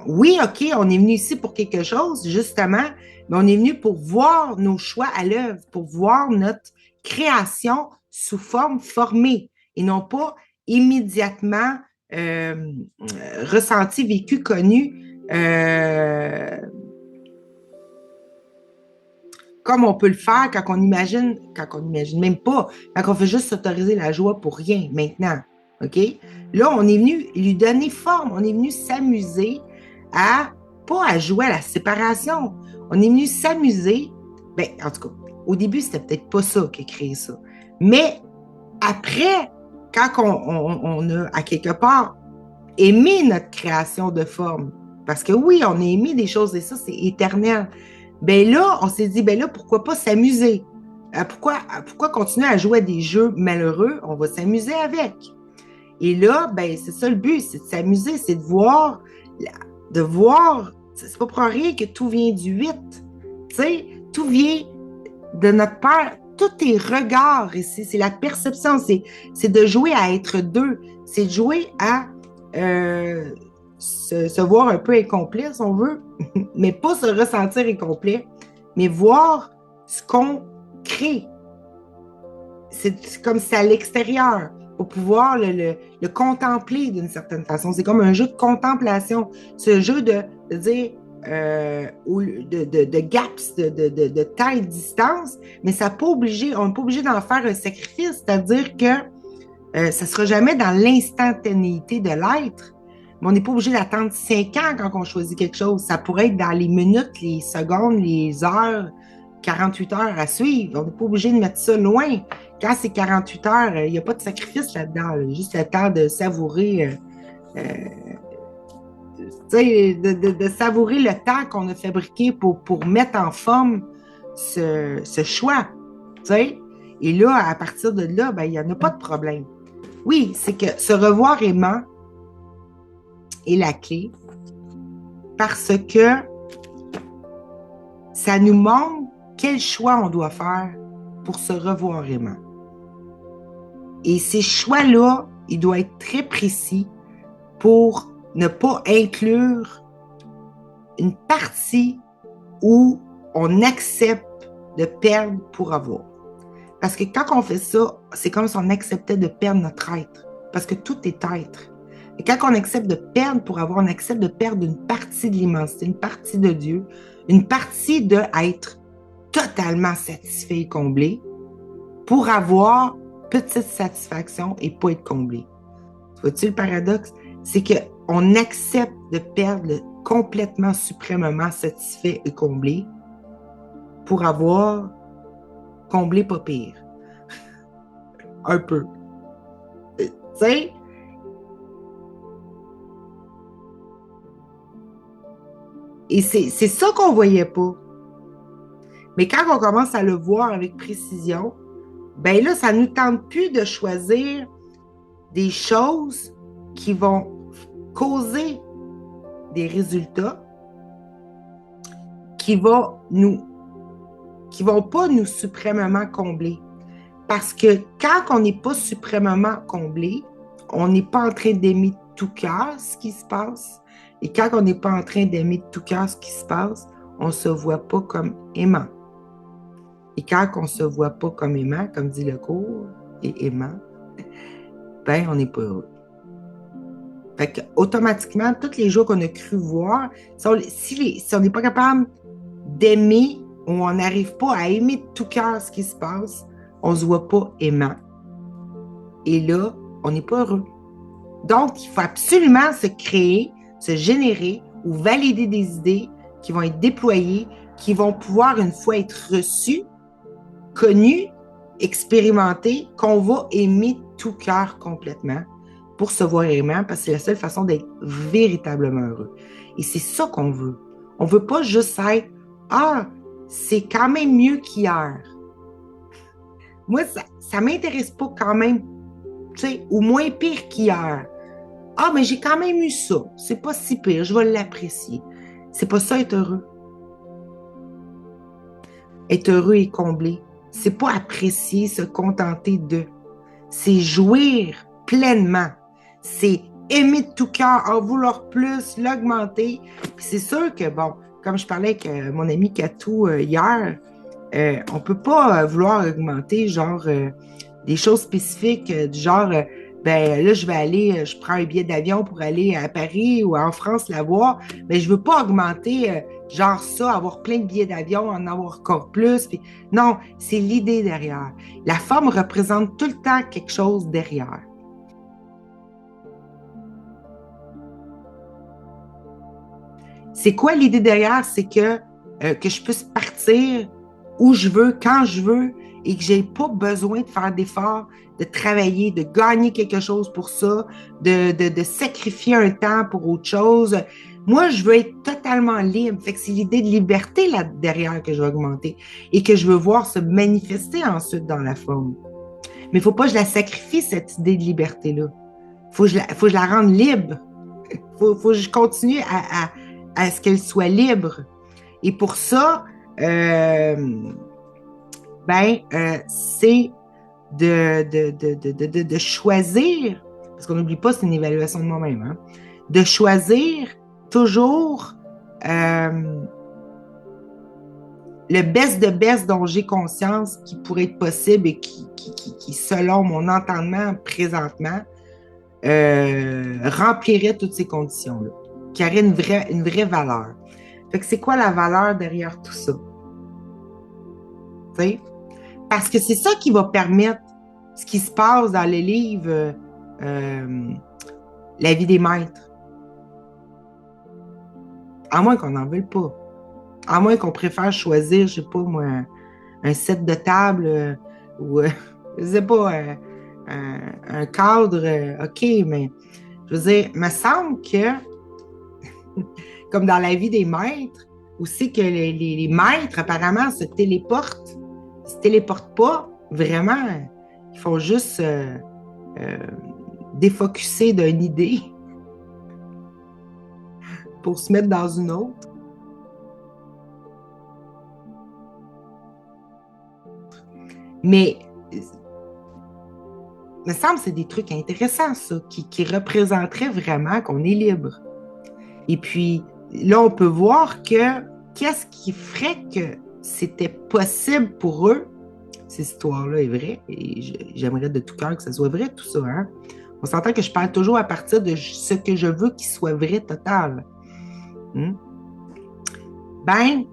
Oui, OK, on est venu ici pour quelque chose, justement, mais on est venu pour voir nos choix à l'œuvre, pour voir notre création sous forme formée et non pas immédiatement euh, ressenti, vécu, connu, comme on peut le faire quand on imagine même pas, quand on fait juste s'autoriser la joie pour rien maintenant. OK? Là, on est venu lui donner forme, on est venu s'amuser à, pas à jouer à la séparation. On est venu s'amuser, ben, en tout cas, au début, c'était peut-être pas ça qui a créé ça. Mais après, quand on a, à quelque part, aimé notre création de forme, parce que oui, on a aimé des choses et ça, c'est éternel. Ben là, on s'est dit, ben là, pourquoi pas s'amuser? Pourquoi continuer à jouer à des jeux malheureux? On va s'amuser avec. Et là, ben, c'est ça le but, c'est de s'amuser, c'est de voir, c'est pas pour rien que tout vient du 8. Tu sais, tout vient de notre Père. Tous tes regards ici, c'est la perception, c'est de jouer à être deux, c'est de jouer à se voir un peu incomplet, si on veut, mais pas se ressentir incomplet, mais voir ce qu'on crée. C'est comme c'est à l'extérieur pour pouvoir le contempler d'une certaine façon. C'est comme un jeu de contemplation. Ce jeu de dire de gaps, de temps et de distance, mais ça pas obligé, on n'est pas obligé d'en faire un sacrifice, c'est-à-dire que ça ne sera jamais dans l'instantanéité de l'être, mais on n'est pas obligé d'attendre 5 ans quand on choisit quelque chose. Ça pourrait être dans les minutes, les secondes, les heures, 48 heures à suivre. On n'est pas obligé de mettre ça loin. Quand c'est 48 heures, il n'y a pas de sacrifice là-dedans. Juste le temps de savourer, de savourer le temps qu'on a fabriqué pour mettre en forme ce choix. T'sais? Et là, à partir de là, ben, il n'y en a pas de problème. Oui, c'est que se revoir aimant est la clé parce que ça nous montre quel choix on doit faire pour se revoir aimant. Et ces choix-là, ils doivent être très précis pour ne pas inclure une partie où on accepte de perdre pour avoir. Parce que quand on fait ça, c'est comme si on acceptait de perdre notre être. Parce que tout est être. Et quand on accepte de perdre pour avoir, on accepte de perdre une partie de l'immensité, une partie de Dieu, une partie de être totalement satisfait et comblé pour avoir petite satisfaction et pas être comblé. Vois-tu le paradoxe? C'est qu'on accepte de perdre complètement, suprêmement satisfait et comblé pour avoir comblé pas pire. Un peu. Tu sais? Et c'est ça qu'on voyait pas. Mais quand on commence à le voir avec précision, ben là, ça ne nous tente plus de choisir des choses qui vont causer des résultats qui vont pas nous suprêmement combler. Parce que quand on n'est pas suprêmement comblé, on n'est pas en train d'aimer de tout cœur ce qui se passe. Et quand on n'est pas en train d'aimer de tout cœur ce qui se passe, on ne se voit pas comme aimant. Et quand on ne se voit pas comme aimant, comme dit le cours, et aimant, ben on n'est pas heureux. Fait que, automatiquement, toutes les jours qu'on a cru voir, si on n'est pas capable d'aimer ou on n'arrive pas à aimer de tout cœur ce qui se passe, on ne se voit pas aimant. Et là, on n'est pas heureux. Donc, il faut absolument se créer, se générer ou valider des idées qui vont être déployées, qui vont pouvoir, une fois être reçues, connues, expérimentées, qu'on va aimer tout cœur complètement pour se voir aimant, parce que c'est la seule façon d'être véritablement heureux. Et c'est ça qu'on veut. On ne veut pas juste être « Ah, c'est quand même mieux qu'hier. » Moi, ça ne m'intéresse pas quand même, tu sais, ou moins pire qu'hier. Ah, mais j'ai quand même eu ça. C'est pas si pire, je vais l'apprécier. C'est pas ça être heureux. Être heureux et comblé. C'est pas apprécier, se contenter de. C'est jouir pleinement. C'est aimer de tout cœur, en vouloir plus, l'augmenter. Puis c'est sûr que, bon, comme je parlais avec mon ami Katou hier, on peut pas vouloir augmenter, genre, des choses spécifiques, du genre, ben là, je vais aller, je prends un billet d'avion pour aller à Paris ou en France la voir, mais je veux pas augmenter, genre ça, avoir plein de billets d'avion, en avoir encore plus. Puis, non, c'est l'idée derrière. La forme représente tout le temps quelque chose derrière. C'est quoi l'idée derrière? C'est que je puisse partir où je veux, quand je veux, et que je n'ai pas besoin de faire d'efforts, de travailler, de gagner quelque chose pour ça, de sacrifier un temps pour autre chose. Moi, je veux être totalement libre. Fait que c'est l'idée de liberté là derrière que je veux augmenter et que je veux voir se manifester ensuite dans la forme. Mais il ne faut pas que je la sacrifie, cette idée de liberté-là. Faut que je la rende libre. Faut que je continue à ce qu'elle soit libre. Et pour ça, c'est de choisir, parce qu'on n'oublie pas, c'est une évaluation de moi-même, hein, de choisir toujours le best de best dont j'ai conscience qui pourrait être possible et qui selon mon entendement présentement, remplirait toutes ces conditions-là, qui aurait une vraie valeur. Fait que c'est quoi la valeur derrière tout ça? T'sais? Parce que c'est ça qui va permettre ce qui se passe dans les livres La vie des maîtres. À moins qu'on n'en veuille pas. À moins qu'on préfère choisir, je sais pas moi, un set de table ou, je sais pas, un cadre, OK, mais je veux dire, il me semble que, comme dans la vie des maîtres, aussi que les maîtres, apparemment, se téléportent. Ils ne se téléportent pas, vraiment. Ils font juste euh, défocusser d'une idée pour se mettre dans une autre. Mais il me semble que c'est des trucs intéressants, ça, qui représenteraient vraiment qu'on est libre. Et puis, là, on peut voir que qu'est-ce qui ferait que c'était possible pour eux, cette histoire-là est vraie, et j'aimerais de tout cœur que ce soit vrai, tout ça, hein? On s'entend que je parle toujours à partir de ce que je veux qu'il soit vrai total. Hmm? Ben,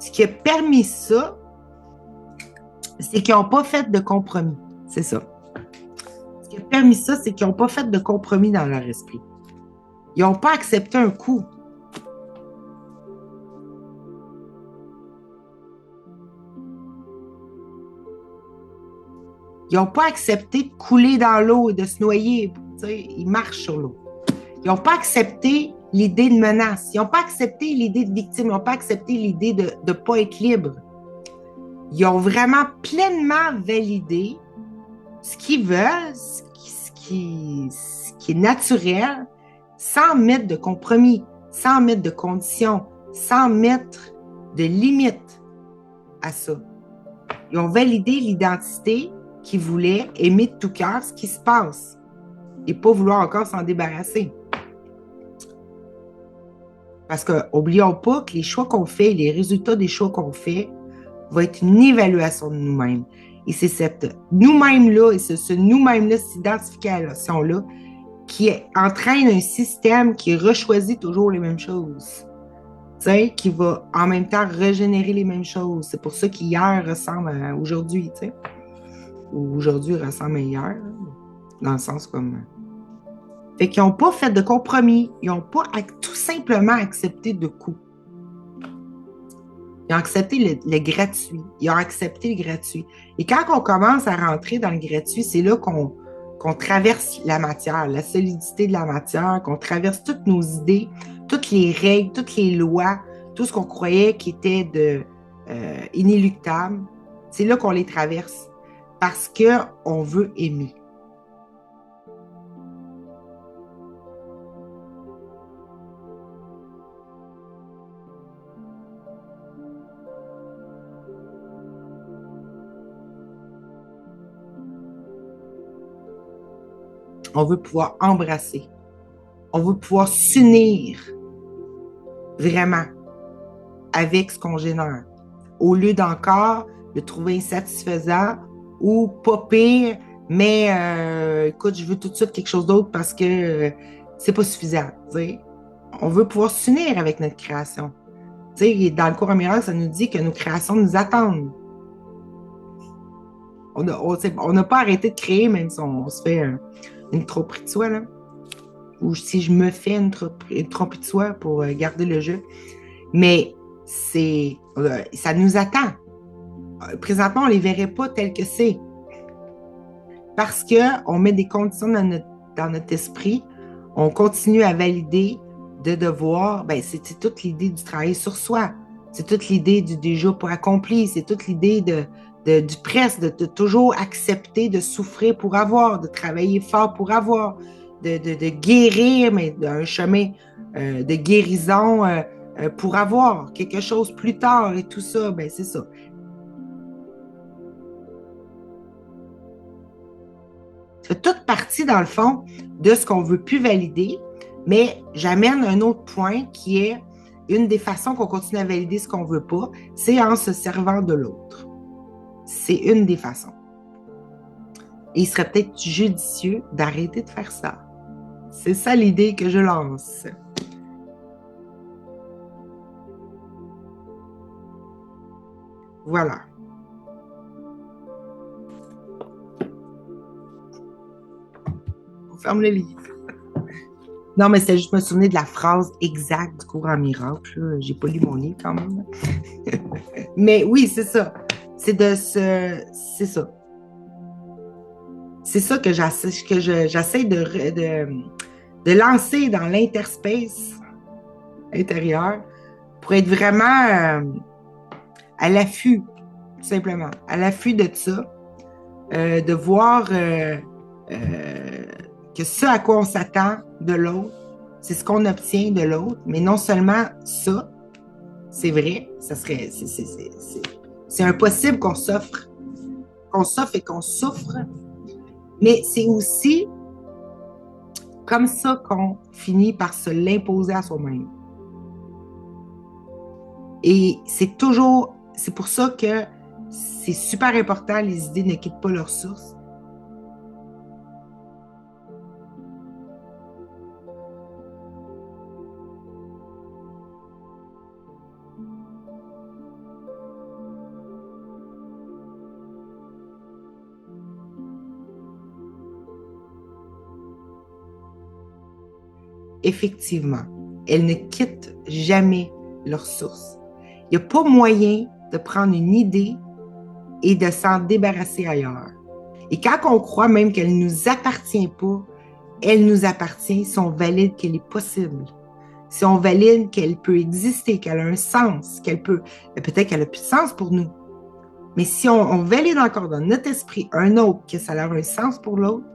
ce qui a permis ça, c'est qu'ils n'ont pas fait de compromis. C'est ça. Ce qui a permis ça, c'est qu'ils n'ont pas fait de compromis dans leur esprit. Ils n'ont pas accepté un coup. Ils n'ont pas accepté de couler dans l'eau et de se noyer. Ils marchent sur l'eau. Ils n'ont pas accepté l'idée de menace. Ils n'ont pas accepté l'idée de victime. Ils n'ont pas accepté l'idée de ne pas être libre. Ils ont vraiment pleinement validé ce qu'ils veulent, ce qui est naturel, sans mettre de compromis, sans mettre de conditions, sans mettre de limites à ça. Ils ont validé l'identité qu'ils voulaient, aimer de tout cœur ce qui se passe et pas vouloir encore s'en débarrasser. Parce que n'oublions pas que les choix qu'on fait, les résultats des choix qu'on fait, vont être une évaluation de nous-mêmes. Et c'est cette nous-mêmes-là et ce nous-mêmes-là, cette identification-là, qui entraîne un système qui rechoisit toujours les mêmes choses. Tu sais, qui va en même temps régénérer les mêmes choses. C'est pour ça qu'hier ressemble à aujourd'hui, tu sais. Ou aujourd'hui ressemble à hier, dans le sens comme. Fait qu'ils n'ont pas fait de compromis. Ils n'ont pas tout simplement accepté de coup. Ils ont accepté le gratuit. Ils ont accepté le gratuit. Et quand on commence à rentrer dans le gratuit, c'est là qu'on traverse la matière, la solidité de la matière, qu'on traverse toutes nos idées, toutes les règles, toutes les lois, tout ce qu'on croyait qui était inéluctable. C'est là qu'on les traverse parce qu'on veut aimer. On veut pouvoir embrasser. On veut pouvoir s'unir vraiment avec ce qu'on génère. Au lieu d'encore le trouver insatisfaisant ou pas pire, mais écoute, je veux tout de suite quelque chose d'autre parce que c'est pas suffisant. T'sais. On veut pouvoir s'unir avec notre création. T'sais, dans le cours en miracle, ça nous dit que nos créations nous attendent. On n'a pas arrêté de créer, même si on se fait une tromperie de soi, là. Ou si je me fais une tromperie de soi pour garder le jeu. Mais ça nous attend. Présentement, on ne les verrait pas tels que c'est. Parce qu'on met des conditions dans notre esprit, on continue à valider de devoir, ben c'est toute l'idée du travail sur soi, c'est toute l'idée du déjà pas accompli, c'est toute l'idée du presse, de toujours accepter de souffrir pour avoir, de travailler fort pour avoir, de guérir, mais d'un chemin de guérison pour avoir quelque chose plus tard et tout ça, ben c'est ça. Ça fait toute partie, dans le fond, de ce qu'on ne veut plus valider, mais j'amène un autre point qui est une des façons qu'on continue à valider ce qu'on ne veut pas, c'est en se servant de l'autre. C'est une des façons. Et il serait peut-être judicieux d'arrêter de faire ça. C'est ça l'idée que je lance. Voilà. On ferme le livre. Non, mais c'est juste me souvenir de la phrase exacte du cours en miracle. J'ai pas lu mon livre quand même. Mais oui, c'est ça. C'est ça. C'est ça que j'essaie de lancer dans l'interspace intérieur pour être vraiment à l'affût, tout simplement. À l'affût de ça. De voir que ce à quoi on s'attend de l'autre, c'est ce qu'on obtient de l'autre, mais non seulement ça, c'est vrai, c'est impossible qu'on s'offre et qu'on souffre, mais c'est aussi comme ça qu'on finit par se l'imposer à soi-même. Et c'est pour ça que c'est super important, les idées ne quittent pas leur source. Effectivement, elles ne quittent jamais leur source. Il n'y a pas moyen de prendre une idée et de s'en débarrasser ailleurs. Et quand on croit même qu'elle ne nous appartient pas, elle nous appartient si on valide qu'elle est possible. Si on valide qu'elle peut exister, qu'elle a un sens, peut-être qu'elle a plus de sens pour nous. Mais si on valide encore dans notre esprit un autre, que ça a un sens pour l'autre,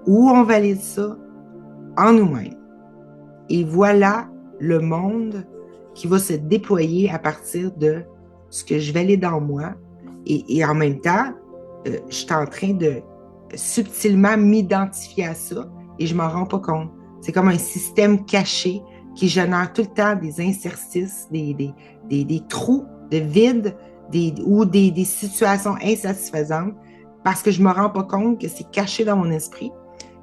ou on valide ça en nous-mêmes. Et voilà le monde qui va se déployer à partir de ce que je valide en moi. Et en même temps, je suis en train de subtilement m'identifier à ça et je ne m'en rends pas compte. C'est comme un système caché qui génère tout le temps des interstices, des trous de vide ou des situations insatisfaisantes parce que je ne me rends pas compte que c'est caché dans mon esprit.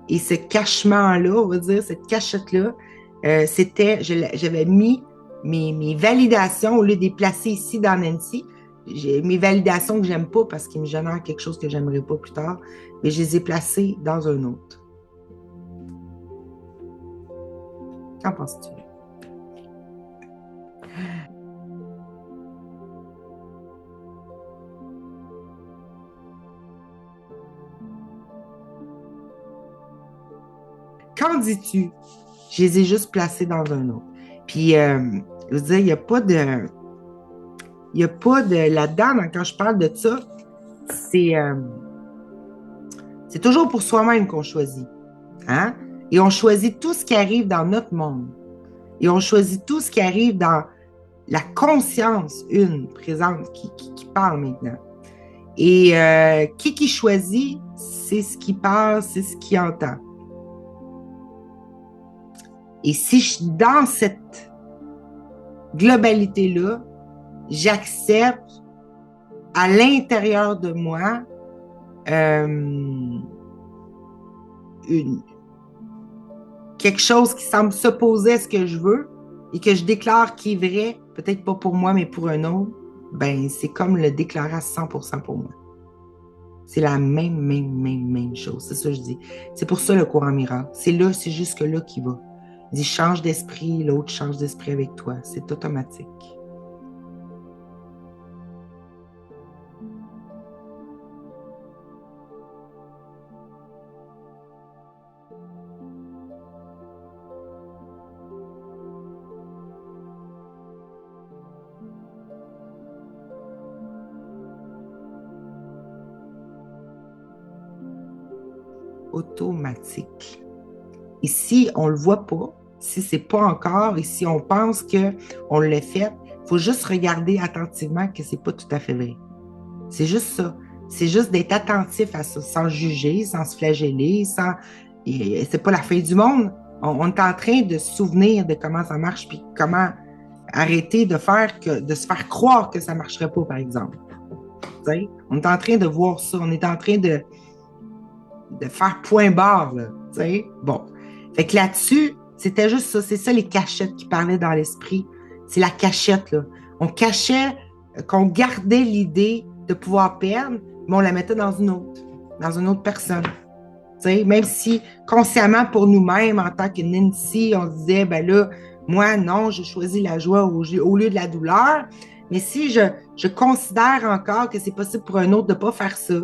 Et ce cachement-là, on va dire, cette cachette-là, j'avais mis mes validations, au lieu de les placer ici dans Nancy, mes validations que j'aime pas parce qu'ils me génèrent quelque chose que j'aimerais pas plus tard, mais je les ai placées dans un autre. Qu'en penses-tu? Qu'en dis-tu? Je les ai juste placées dans un autre. Puis, je veux dire, il n'y a pas de... Il n'y a pas de... Là-dedans, quand je parle de ça, c'est... c'est toujours pour soi-même qu'on choisit. Hein? Et on choisit tout ce qui arrive dans notre monde. Et on choisit tout ce qui arrive dans la conscience, une, présente, qui parle maintenant. Et qui choisit, c'est ce qui parle, c'est ce qui entend. Et si dans cette globalité-là, j'accepte à l'intérieur de moi quelque chose qui semble s'opposer à ce que je veux et que je déclare qui est vrai, peut-être pas pour moi, mais pour un autre, ben c'est comme le déclarer à 100% pour moi. C'est la même chose. C'est ça que je dis. C'est pour ça le courant miracle. C'est là, c'est jusque là qu'il va. Il dit change d'esprit, l'autre change d'esprit avec toi. C'est automatique. Automatique. Et si on ne le voit pas, si ce n'est pas encore, et si on pense qu'on l'a fait, il faut juste regarder attentivement que ce n'est pas tout à fait vrai. C'est juste ça. C'est juste d'être attentif à ça, sans juger, sans se flageller, sans... C'est pas la fin du monde. On est en train de se souvenir de comment ça marche, puis comment arrêter de se faire croire que ça ne marcherait pas, par exemple. T'sais? On est en train de voir ça. On est en train de faire point barre, là. Bon. Fait que là-dessus, c'était juste ça. C'est ça les cachettes qui parlaient dans l'esprit. C'est la cachette, là. On cachait, qu'on gardait l'idée de pouvoir perdre, mais on la mettait dans une autre personne. T'sais? Même si consciemment pour nous-mêmes, en tant que Nancy, on se disait, ben là, moi, non, je choisis la joie au lieu de la douleur. Mais si je considère encore que c'est possible pour un autre de ne pas faire ça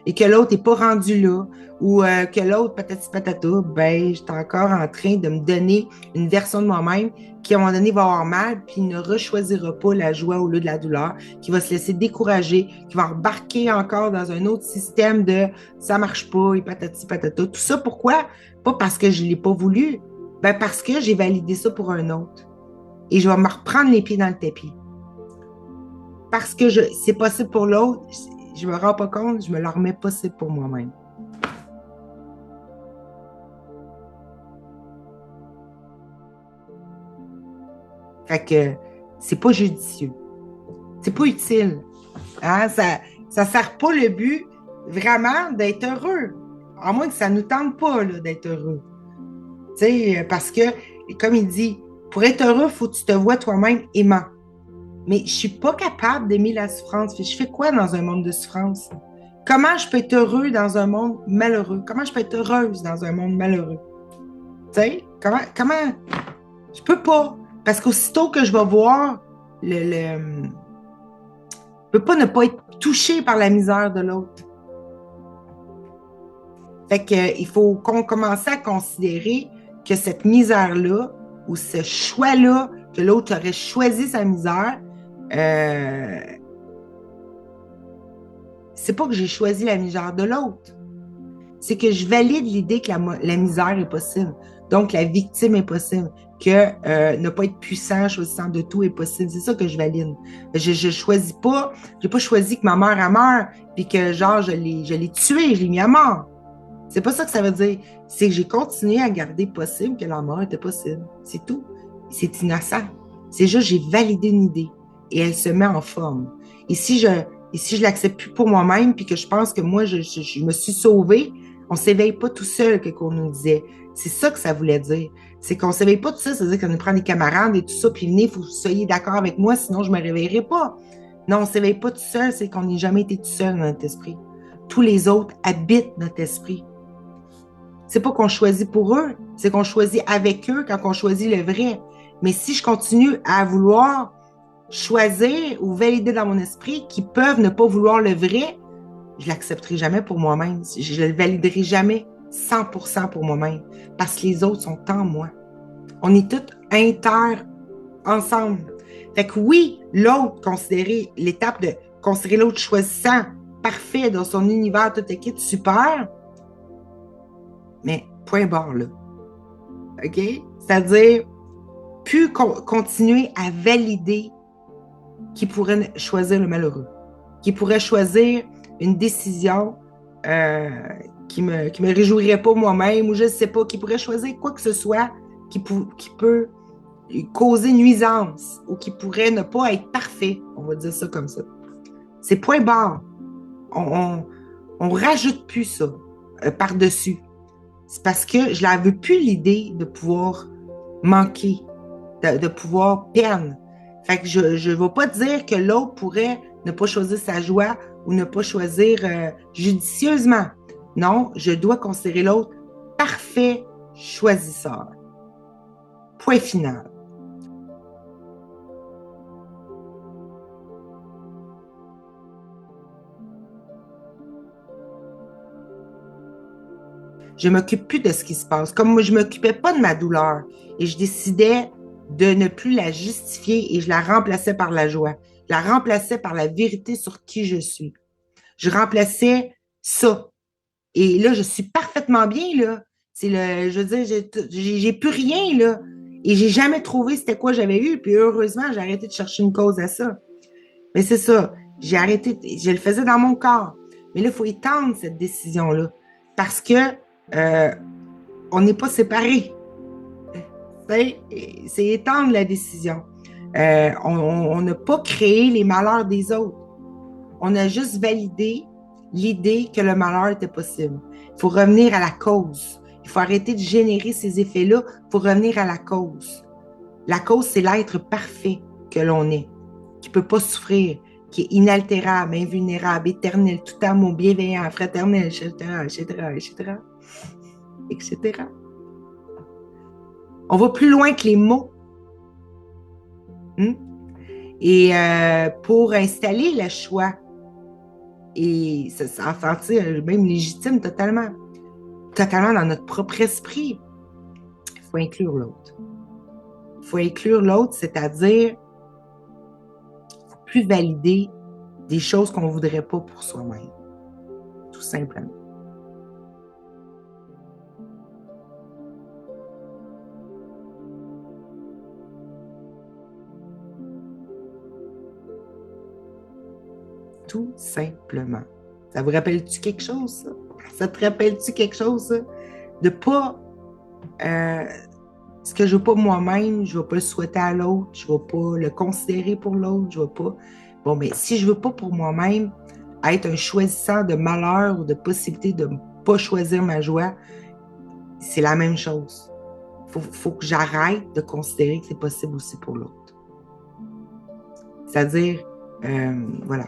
et que l'autre n'est pas rendu là ou que l'autre patati patata, ben, je suis encore en train de me donner une version de moi-même qui, à un moment donné, va avoir mal puis ne rechoisira pas la joie au lieu de la douleur, qui va se laisser décourager, qui va embarquer encore dans un autre système de ça marche pas et patati patata. Tout ça, pourquoi? Pas parce que je ne l'ai pas voulu, ben parce que j'ai validé ça pour un autre. Et je vais me reprendre les pieds dans le tapis. Parce que c'est possible pour l'autre, je me rends pas compte, je me le remets possible pour moi-même. Fait que c'est pas judicieux. C'est pas utile. Hein? Ça sert pas le but vraiment d'être heureux. À moins que ça nous tente pas là, d'être heureux. T'sais, parce que, comme il dit, pour être heureux, il faut que tu te vois toi-même aimant. Mais je ne suis pas capable d'aimer la souffrance. Je fais quoi dans un monde de souffrance? Comment je peux être heureux dans un monde malheureux? Comment je peux être heureuse dans un monde malheureux? Tu sais, comment? Je peux pas. Parce qu'aussitôt que je vais voir je peux pas ne pas être touché par la misère de l'autre. Fait que, il faut qu'on commence à considérer que cette misère-là ou ce choix-là, que l'autre aurait choisi sa misère, c'est pas que j'ai choisi la misère de l'autre. C'est que je valide l'idée que la misère est possible. Donc, la victime est possible. Que ne pas être puissant, choisissant de tout est possible. C'est ça que je valide. Je choisis pas, j'ai pas choisi que ma mère a meurt, puis que genre, je l'ai tuée, je l'ai mis à mort. C'est pas ça que ça veut dire. C'est que j'ai continué à garder possible que la mort était possible. C'est tout. C'est innocent. C'est juste, j'ai validé une idée et elle se met en forme. Et si je l'accepte plus pour moi-même, puis que je pense que moi, je me suis sauvée, on s'éveille pas tout seul, qu'on nous disait. C'est ça que ça voulait dire. C'est qu'on s'éveille pas tout seul, ça veut dire qu'on nous prend des camarades et tout ça, puis venez, il faut que vous soyez d'accord avec moi, sinon je me réveillerai pas. Non, on s'éveille pas tout seul, c'est qu'on n'a jamais été tout seul dans notre esprit. Tous les autres habitent notre esprit. C'est pas qu'on choisit pour eux, c'est qu'on choisit avec eux quand on choisit le vrai. Mais si je continue à vouloir choisir ou valider dans mon esprit qu'ils peuvent ne pas vouloir le vrai, je l'accepterai jamais pour moi-même. Je le validerai jamais 100% pour moi-même parce que les autres sont en moi. On est tous inter ensemble. Fait que oui, l'autre, considérer l'étape de considérer l'autre choisissant, parfait dans son univers, toute équipe, super, mais point barre là. OK? C'est-à-dire, plus continuer à valider qui pourrait choisir le malheureux, qui pourrait choisir une décision qui me réjouirait pas moi-même, ou je ne sais pas, qui pourrait choisir quoi que ce soit qui peut causer nuisance ou qui pourrait ne pas être parfait, on va dire ça comme ça. C'est point barre. On rajoute plus ça par-dessus. C'est parce que je n'avais plus l'idée de pouvoir manquer, de pouvoir perdre. Fait que je ne vais pas dire que l'autre pourrait ne pas choisir sa joie ou ne pas choisir judicieusement. Non, je dois considérer l'autre parfait choisisseur. Point final. Je ne m'occupe plus de ce qui se passe. Comme moi, je ne m'occupais pas de ma douleur et je décidais de ne plus la justifier et je la remplaçais par la joie. Je la remplaçais par la vérité sur qui je suis. Je remplaçais ça. Et là, je suis parfaitement bien, là. C'est je veux dire, j'ai plus rien, là. Et j'ai jamais trouvé c'était quoi j'avais eu. Puis heureusement, j'ai arrêté de chercher une cause à ça. Mais c'est ça. J'ai arrêté, je le faisais dans mon corps. Mais là, il faut étendre cette décision-là. Parce que on n'est pas séparés. C'est étendre la décision. On n'a pas créé les malheurs des autres. On a juste validé l'idée que le malheur était possible. Il faut revenir à la cause. Il faut arrêter de générer ces effets-là. Il faut revenir à la cause. La cause, c'est l'être parfait que l'on est, qui ne peut pas souffrir, qui est inaltérable, invulnérable, éternel, tout amour, bienveillant, fraternel, etc., etc., etc., etc. On va plus loin que les mots. Et pour installer le choix, et ça en sentir même légitime totalement dans notre propre esprit, il faut inclure l'autre. Il faut inclure l'autre, c'est-à-dire faut plus valider des choses qu'on ne voudrait pas pour soi-même. Tout simplement. Tout simplement. Ça vous rappelle-tu quelque chose, ça? Ça te rappelle-tu quelque chose, ça? De pas... ce que je veux pas moi-même, je ne vais pas le souhaiter à l'autre, je ne vais pas le considérer pour l'autre, je ne vais pas... Bon, mais si je ne veux pas pour moi-même être un choisissant de malheur ou de possibilité de ne pas choisir ma joie, c'est la même chose. Faut que j'arrête de considérer que c'est possible aussi pour l'autre. C'est-à-dire, voilà.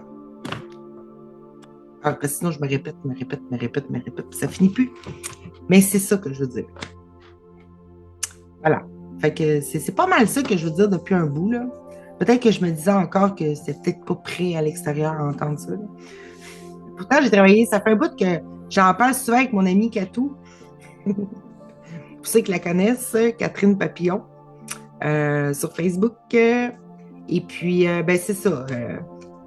Alors, sinon, je me répète, puis ça finit plus. Mais c'est ça que je veux dire. Voilà. Fait que c'est pas mal ça que je veux dire depuis un bout, là. Peut-être que je me disais encore que c'était peut-être pas prêt à l'extérieur à entendre ça, là. Pourtant, j'ai travaillé, ça fait un bout que j'en parle souvent avec mon amie Katou. Pour ceux qui la connaissent, Catherine Papillon, sur Facebook. Et puis, ben c'est ça.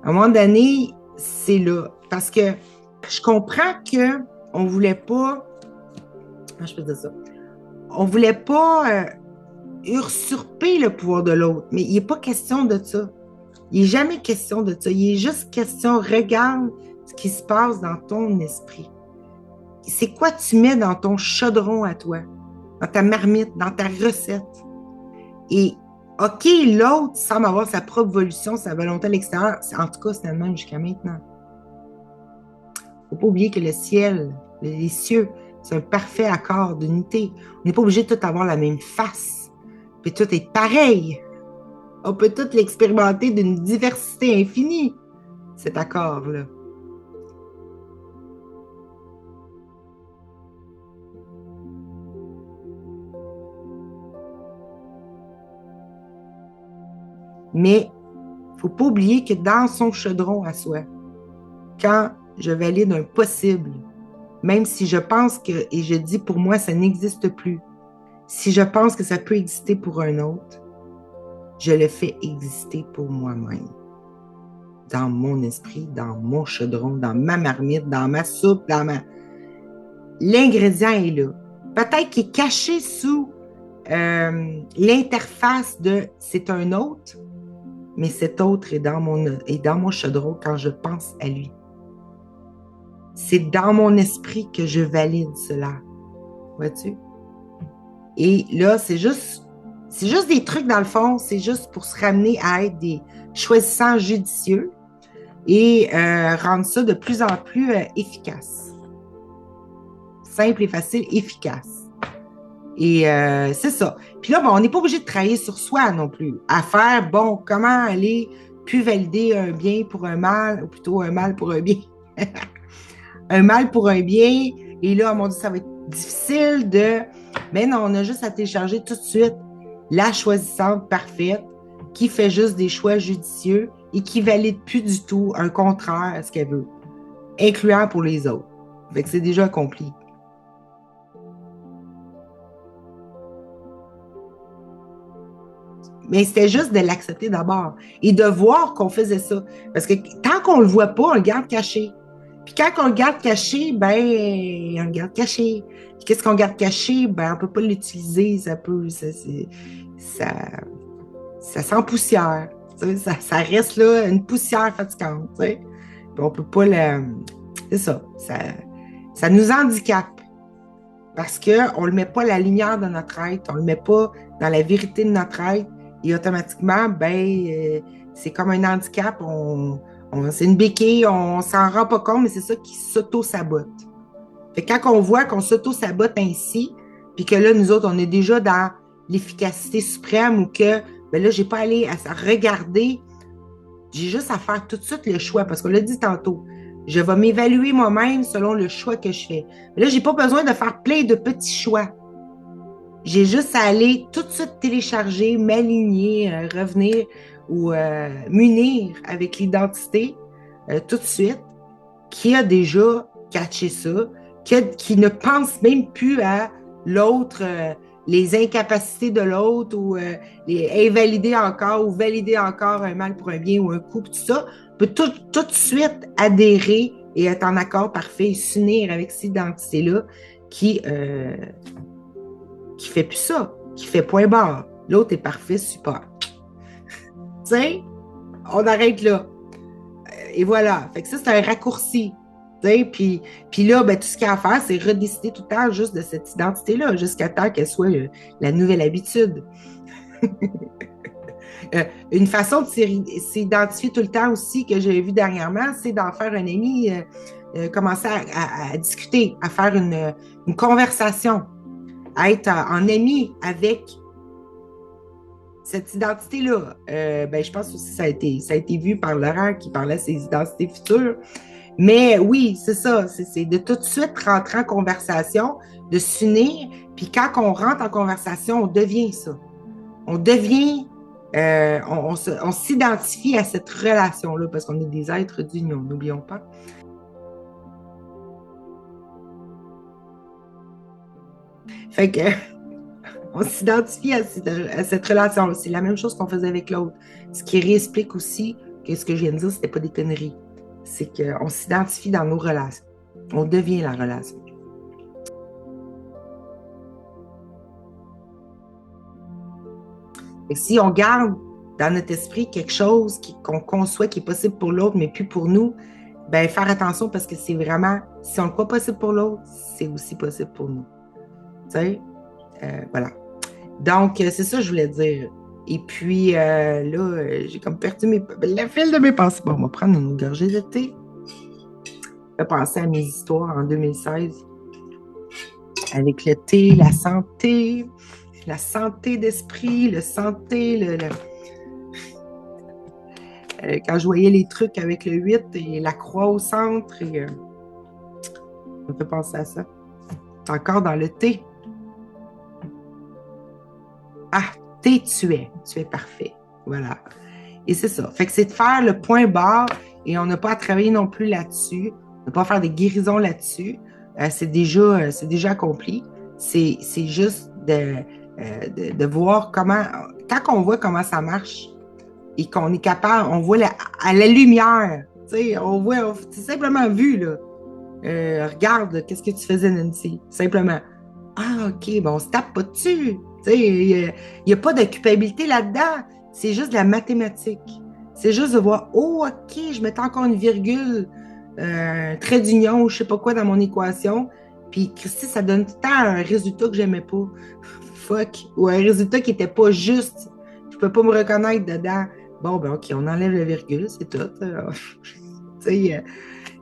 À un moment donné, c'est là. Parce que je comprends qu'on ne voulait pas... Comment je peux dire ça? On ne voulait pas usurper le pouvoir de l'autre. Mais il n'est pas question de ça. Il n'est jamais question de ça. Il est juste question, regarde ce qui se passe dans ton esprit. C'est quoi tu mets dans ton chaudron à toi, dans ta marmite, dans ta recette. Et OK, l'autre semble avoir sa propre volition, sa volonté à l'extérieur. En tout cas, c'est le même jusqu'à maintenant. Faut pas oublier que le ciel, les cieux, c'est un parfait accord d'unité. On n'est pas obligé de tout avoir la même face, puis tout être pareil. On peut tout l'expérimenter d'une diversité infinie, cet accord-là. Mais il ne faut pas oublier que dans son chaudron à soi, quand je valide un possible, même si je pense que, et je dis pour moi, ça n'existe plus, si je pense que ça peut exister pour un autre, je le fais exister pour moi-même. Dans mon esprit, dans mon chaudron, dans ma marmite, dans ma soupe, dans ma... L'ingrédient est là. Peut-être qu'il est caché sous l'interface de c'est un autre, mais cet autre est dans mon chaudron quand je pense à lui. C'est dans mon esprit que je valide cela. Vois-tu? Et là, c'est juste des trucs dans le fond, c'est juste pour se ramener à être des choisissants judicieux et rendre ça de plus en plus efficace. Simple et facile, efficace. Et c'est ça. Puis là, bon, on n'est pas obligé de travailler sur soi non plus. À faire, bon, comment aller plus valider un bien pour un mal, ou plutôt un mal pour un bien. Un mal pour un bien. Et là, mon Dieu, ça va être difficile de... Mais non, on a juste à télécharger tout de suite la choisissante parfaite qui fait juste des choix judicieux et qui valide plus du tout un contraire à ce qu'elle veut, incluant pour les autres. Fait que c'est déjà accompli. Mais c'était juste de l'accepter d'abord et de voir qu'on faisait ça. Parce que tant qu'on ne le voit pas, on le garde caché. Puis quand on le garde caché, ben, on le garde caché. Puis qu'est-ce qu'on garde caché? Ben, on ne peut pas l'utiliser. Ça, ça sent poussière. Ça reste là, une poussière fatigante. Puis on ne peut pas le. C'est ça. Ça nous handicape parce qu'on ne le met pas à la lumière de notre être, on ne le met pas dans la vérité de notre être, et automatiquement, c'est comme un handicap, c'est une béquille, on s'en rend pas compte, mais c'est ça qui s'auto-sabote. Fait que quand on voit qu'on s'auto-sabote ainsi, puis que là, nous autres, on est déjà dans l'efficacité suprême ou que, ben là, j'ai pas à aller à regarder, j'ai juste à faire tout de suite le choix, parce qu'on l'a dit tantôt, je vais m'évaluer moi-même selon le choix que je fais. Mais là, j'ai pas besoin de faire plein de petits choix. J'ai juste à aller tout de suite télécharger, m'aligner, revenir ou m'unir avec l'identité tout de suite, qui a déjà catché ça, qui ne pense même plus à l'autre, les incapacités de l'autre ou les invalider encore ou valider encore un mal pour un bien ou un coup, tout ça, peut tout de suite adhérer et être en accord parfait et s'unir avec cette identité-là qui fait plus ça, qui fait point barre. L'autre est parfait, super. Tu sais, on arrête là. Et voilà. Fait que ça, c'est un raccourci. Puis là, ben, tout ce qu'il y a à faire, c'est redécider tout le temps juste de cette identité-là, jusqu'à temps qu'elle soit la nouvelle habitude. Une façon de s'identifier tout le temps aussi que j'ai vu dernièrement, c'est d'en faire un ami, commencer à discuter, à faire une conversation, à être en ami avec cette identité-là. Ben, je pense aussi que ça a été vu par Laurent qui parlait de ses identités futures. Mais oui, c'est ça. C'est de tout de suite rentrer en conversation, de s'unir. Puis quand on rentre en conversation, on devient ça. On devient, on s'identifie à cette relation-là parce qu'on est des êtres d'union, n'oublions pas. Fait que on s'identifie à cette relation. C'est la même chose qu'on faisait avec l'autre. Ce qui réexplique aussi que ce que je viens de dire, c'était pas des conneries. C'est qu'on s'identifie dans nos relations. On devient la relation. Et si on garde dans notre esprit quelque chose qu'on conçoit qui est possible pour l'autre, mais plus pour nous, ben faire attention parce que c'est vraiment, si on le croit possible pour l'autre, c'est aussi possible pour nous. Tu sais, voilà. Donc, c'est ça que je voulais dire. Et puis là, j'ai comme perdu le fil de mes pensées. Bon, on va prendre une gorgée de thé. Je vais penser à mes histoires en 2016 avec le thé, la santé d'esprit, le santé, quand je voyais les trucs avec le 8 et la croix au centre, et ça me fait penser à ça. Encore dans le thé. Ah, tu es parfait. Voilà. Et c'est ça. Fait que c'est de faire le point barre et on n'a pas à travailler non plus là-dessus. On n'a pas à faire des guérisons là-dessus. C'est déjà accompli. C'est juste de voir comment, quand on voit comment ça marche et qu'on est capable, on voit à la lumière, tu sais, on voit, c'est simplement vu, là. Regarde, qu'est-ce que tu faisais, Nancy? Simplement. Ah, OK, bon, on se tape pas dessus. Tu sais, il n'y a pas de culpabilité là-dedans. C'est juste de la mathématique. C'est juste de voir, oh, OK, je mettais encore une virgule, un trait d'union ou je sais pas quoi dans mon équation. Puis, Christy, ça donne tout le temps un résultat que j'aimais pas. Fuck. Ou un résultat qui était pas juste. Je peux pas me reconnaître dedans. Bon, ben, OK, on enlève la virgule, c'est tout. Tu sais,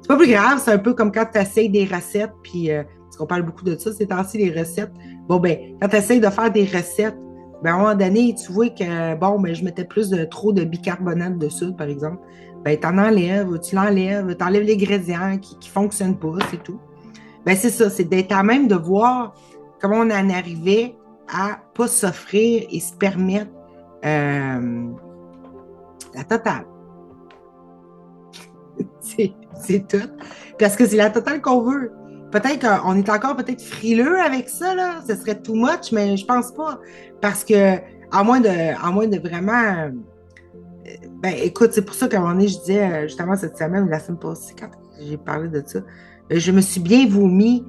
c'est pas plus grave, c'est un peu comme quand tu essayes des recettes, puis parce qu'on parle beaucoup de ça, c'est temps-ci les recettes. Bon, ben, quand tu essayes de faire des recettes, ben, à un moment donné, tu vois que, bon, ben, je mettais trop de bicarbonate de soude, par exemple. Ben, t'en enlèves, tu l'enlèves, t'enlèves l'ingrédient qui fonctionne pas, c'est tout. Ben, c'est ça, c'est d'être à même de voir comment on en arrivait à pas s'offrir et se permettre la totale. C'est tout. Parce que c'est la totale qu'on veut. Peut-être qu'on est encore peut-être frileux avec ça, là. Ce serait too much, mais je pense pas. Parce que, à moins de vraiment. Ben, écoute, c'est pour ça qu'à un moment donné, je disais, justement, cette semaine, la semaine passée, quand j'ai parlé de ça, je me suis bien vomi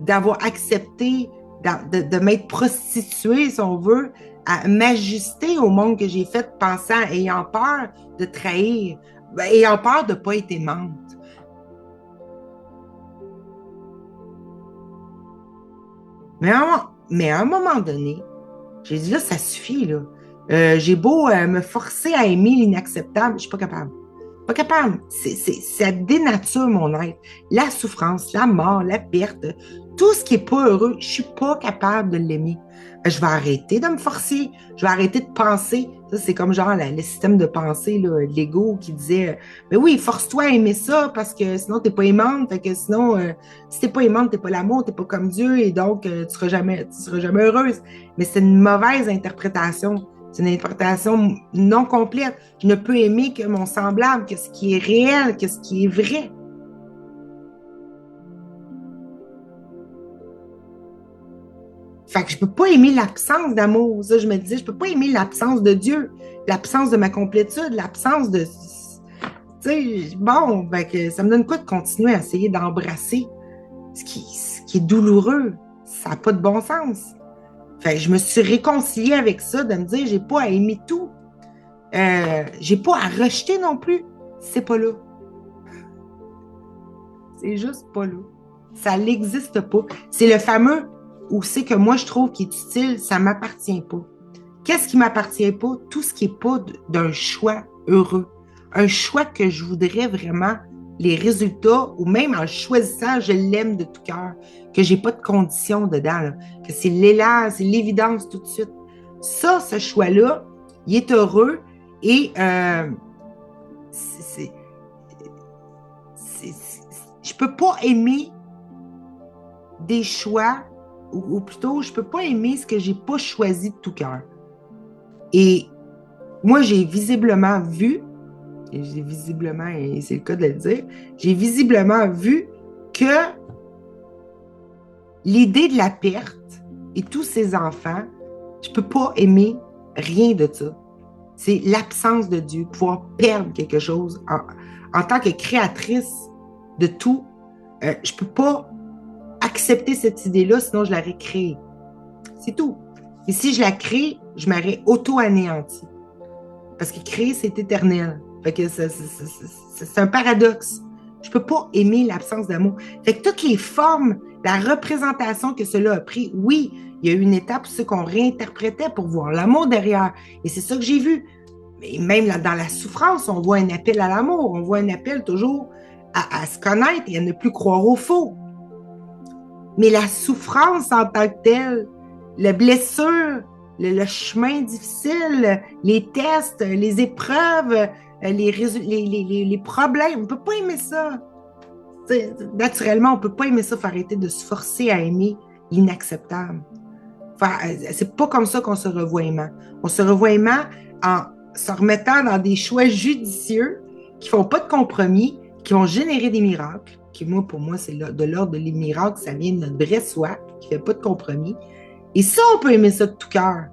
d'avoir accepté de m'être prostituée, si on veut, à m'ajuster au monde que j'ai fait, pensant, ayant peur de trahir, ayant peur de ne pas être aimante. Mais à un moment donné, j'ai dit là, ça suffit, là. J'ai beau me forcer à aimer l'inacceptable, je suis pas capable. Pas capable. Ça dénature mon être. La souffrance, la mort, la perte, tout ce qui n'est pas heureux, je suis pas capable de l'aimer. Je vais arrêter de me forcer. Je vais arrêter de penser. Ça, c'est comme genre le système de pensée, l'ego qui disait mais oui, force-toi à aimer ça parce que sinon, tu n'es pas aimante. Fait que sinon, si tu n'es pas aimante, tu n'es pas l'amour, tu n'es pas comme Dieu et donc tu ne seras jamais heureuse. Mais c'est une mauvaise interprétation. C'est une interprétation non complète. Je ne peux aimer que mon semblable, que ce qui est réel, que ce qui est vrai. Fait que je peux pas aimer l'absence d'amour. Ça, je me disais, je peux pas aimer l'absence de Dieu, l'absence de ma complétude, l'absence de. Tu sais, bon, ben que ça me donne quoi de continuer à essayer d'embrasser ce qui est douloureux? Ça n'a pas de bon sens. Fait que je me suis réconciliée avec ça, de me dire, j'ai pas à aimer tout. J'ai pas à rejeter non plus. C'est pas là. C'est juste pas là. Ça n'existe pas. C'est le fameux où c'est que moi je trouve qui est utile, ça ne m'appartient pas. Qu'est-ce qui ne m'appartient pas? Tout ce qui n'est pas d'un choix heureux. Un choix que je voudrais vraiment, les résultats, ou même en choisissant, je l'aime de tout cœur, que je n'ai pas de conditions dedans, là, que c'est l'élan, c'est l'évidence tout de suite. Ça, ce choix-là, il est heureux et c'est, je ne peux pas aimer des choix, ou plutôt, je ne peux pas aimer ce que je n'ai pas choisi de tout cœur. Et moi, j'ai visiblement vu, et c'est le cas de le dire, j'ai visiblement vu que l'idée de la perte et tous ces enfants, je ne peux pas aimer rien de ça. C'est l'absence de Dieu, pouvoir perdre quelque chose en tant que créatrice de tout. Je ne peux pas accepter cette idée-là, sinon je l'aurais créée. C'est tout. Et si je la crée, je m'aurais auto-anéanti. Parce que créer, c'est éternel. Fait que c'est un paradoxe. Je ne peux pas aimer l'absence d'amour. Fait que toutes les formes la représentation que cela a pris. Oui, il y a eu une étape où c'est qu'on réinterprétait pour voir l'amour derrière. Et c'est ça que j'ai vu. Mais même là, dans la souffrance, on voit un appel à l'amour, on voit un appel toujours à se connaître et à ne plus croire au faux. Mais la souffrance en tant que telle, la blessure, le chemin difficile, les tests, les épreuves, les problèmes, on ne peut pas aimer ça. T'sais, naturellement, on ne peut pas aimer ça, faut arrêter de se forcer à aimer l'inacceptable. Enfin, c'est pas comme ça qu'on se revoit aimant. On se revoit aimant en se remettant dans des choix judicieux qui font pas de compromis, qui vont générer des miracles, qui, moi, pour moi, c'est de l'ordre des miracles, ça vient de notre vrai soi, qui fait pas de compromis. Et ça, on peut aimer ça de tout cœur.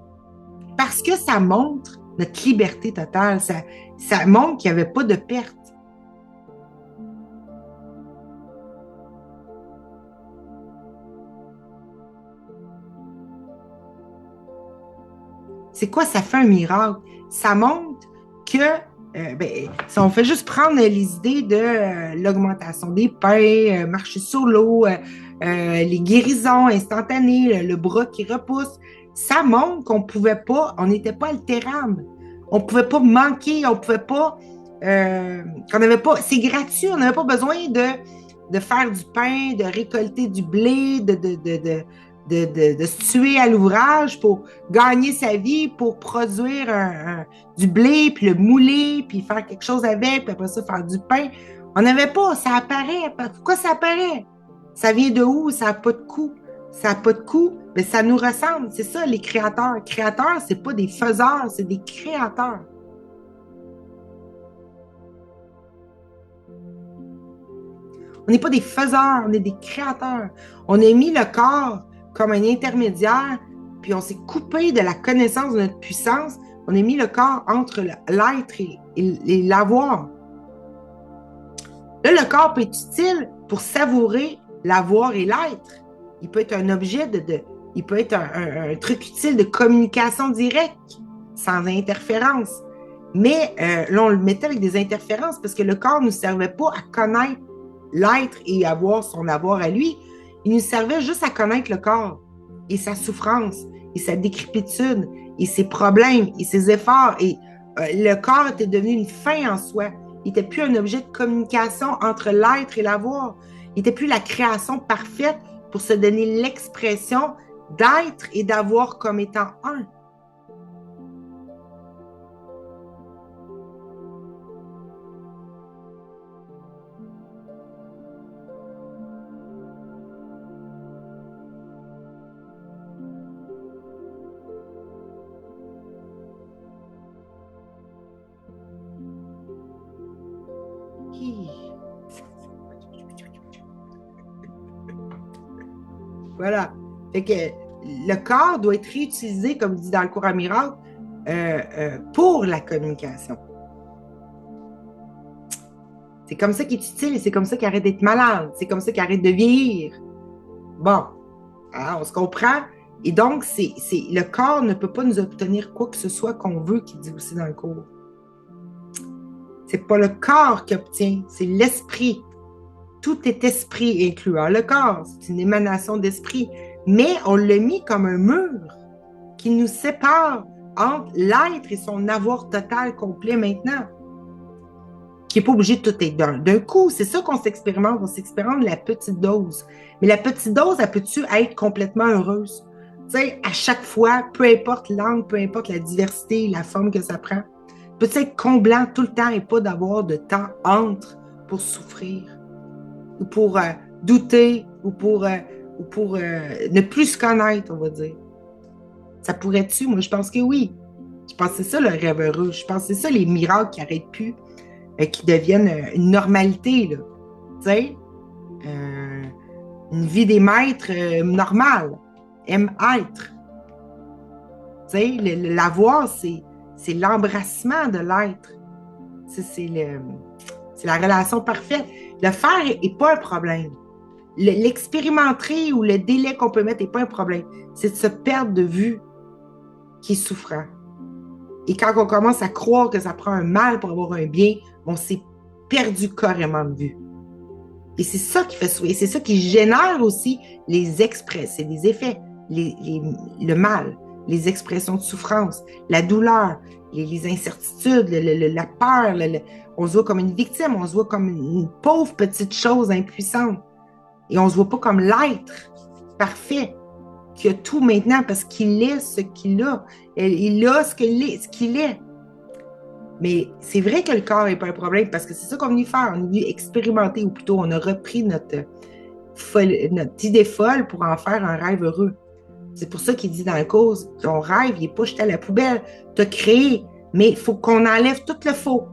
Parce que ça montre notre liberté totale. Ça montre qu'il n'y avait pas de perte. C'est quoi, ça fait un miracle? Ça montre que, si on fait juste prendre les idées de l'augmentation des pains, marcher sur l'eau, les guérisons instantanées, le bras qui repousse, ça montre qu'on ne pouvait pas, on n'était pas altérable. On ne pouvait pas manquer, on ne pouvait pas, qu'on n'avait pas, c'est gratuit, on n'avait pas besoin de faire du pain, de récolter du blé, de se tuer à l'ouvrage pour gagner sa vie, pour produire du blé, puis le mouler, puis faire quelque chose avec, puis après ça, faire du pain. On n'avait pas, ça apparaît. Pourquoi ça apparaît? Ça vient de où? Ça n'a pas de coût. Ça n'a pas de coût, mais ça nous ressemble. C'est ça, les créateurs. Créateurs, c'est pas des faiseurs, c'est des créateurs. On n'est pas des faiseurs, on est des créateurs. On a mis le corps comme un intermédiaire, puis on s'est coupé de la connaissance de notre puissance. On a mis le corps entre l'être et l'avoir. Là, le corps peut être utile pour savourer l'avoir et l'être. Il peut être un objet il peut être un truc utile de communication directe, sans interférence. Mais là, on le mettait avec des interférences parce que le corps ne nous servait pas à connaître l'être et avoir son avoir à lui. Il nous servait juste à connaître le corps et sa souffrance et sa décrépitude et ses problèmes et ses efforts. Et le corps était devenu une fin en soi. Il n'était plus un objet de communication entre l'être et l'avoir. Il n'était plus la création parfaite pour se donner l'expression d'être et d'avoir comme étant un. Voilà. Fait que le corps doit être réutilisé, comme dit dans le cours à miracle, pour la communication. C'est comme ça qu'il est utile et c'est comme ça qu'il arrête d'être malade. C'est comme ça qu'il arrête de vieillir. Bon, alors, on se comprend. Et donc, le corps ne peut pas nous obtenir quoi que ce soit qu'on veut, qu'il dit aussi dans le cours. C'est pas le corps qui obtient, c'est l'esprit. Tout est esprit incluant le corps. C'est une émanation d'esprit. Mais on l'a mis comme un mur qui nous sépare entre l'être et son avoir total complet maintenant. Qui n'est pas obligé de tout être d'un coup. C'est ça qu'on s'expérimente. On s'expérimente la petite dose. Mais la petite dose, elle peut-tu être complètement heureuse? Tu sais, à chaque fois, peu importe l'angle, peu importe la diversité, la forme que ça prend, peut-tu être comblant tout le temps et pas d'avoir de temps entre pour souffrir ou pour douter ou pour ne plus se connaître, on va dire. Ça pourrait-tu? Moi, je pense que oui. Je pense que c'est ça le rêve heureux. Je pense que c'est ça les miracles qui n'arrêtent plus, qui deviennent une normalité, là. Tu sais? Une vie des maîtres normale. Aime être. Tu sais, l'avoir, c'est l'embrassement de l'être. C'est la relation parfaite. Le faire n'est pas un problème. L'expérimenter ou le délai qu'on peut mettre n'est pas un problème. C'est de se perdre de vue qui est souffrant. Et quand on commence à croire que ça prend un mal pour avoir un bien, on s'est perdu carrément de vue. Et c'est ça qui fait souffrir. Et c'est ça qui génère aussi les expressions, les effets, le mal, les expressions de souffrance, la douleur, les incertitudes, la peur. On se voit comme une victime, on se voit comme une pauvre petite chose impuissante. Et on ne se voit pas comme l'être parfait qui a tout maintenant parce qu'il est ce qu'il a. Il a ce qu'il est. Mais c'est vrai que le corps n'est pas un problème parce que c'est ça qu'on est venu faire. On est venu expérimenter, ou plutôt on a repris notre idée folle pour en faire un rêve heureux. C'est pour ça qu'il dit dans la cause, ton rêve, il n'est pas jeté à la poubelle. Tu as créé, mais il faut qu'on enlève tout le faux.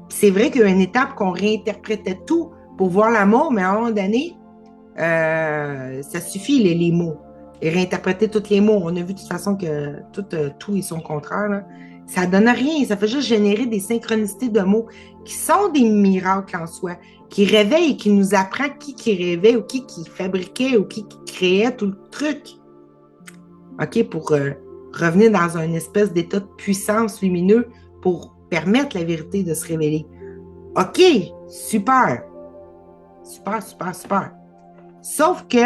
Puis c'est vrai qu'il y a une étape qu'on réinterprétait tout pour voir l'amour, mais à un moment donné, ça suffit les mots. Et réinterpréter tous les mots. On a vu de toute façon que tout est son contraire. Là. Ça ne donne rien. Ça fait juste générer des synchronicités de mots qui sont des miracles en soi, qui réveillent et qui nous apprend qui rêvait ou qui fabriquait ou qui créait tout le truc. OK, pour revenir dans une espèce d'état de puissance lumineux pour permettre la vérité de se révéler. OK, super. Super, super, super. Sauf que...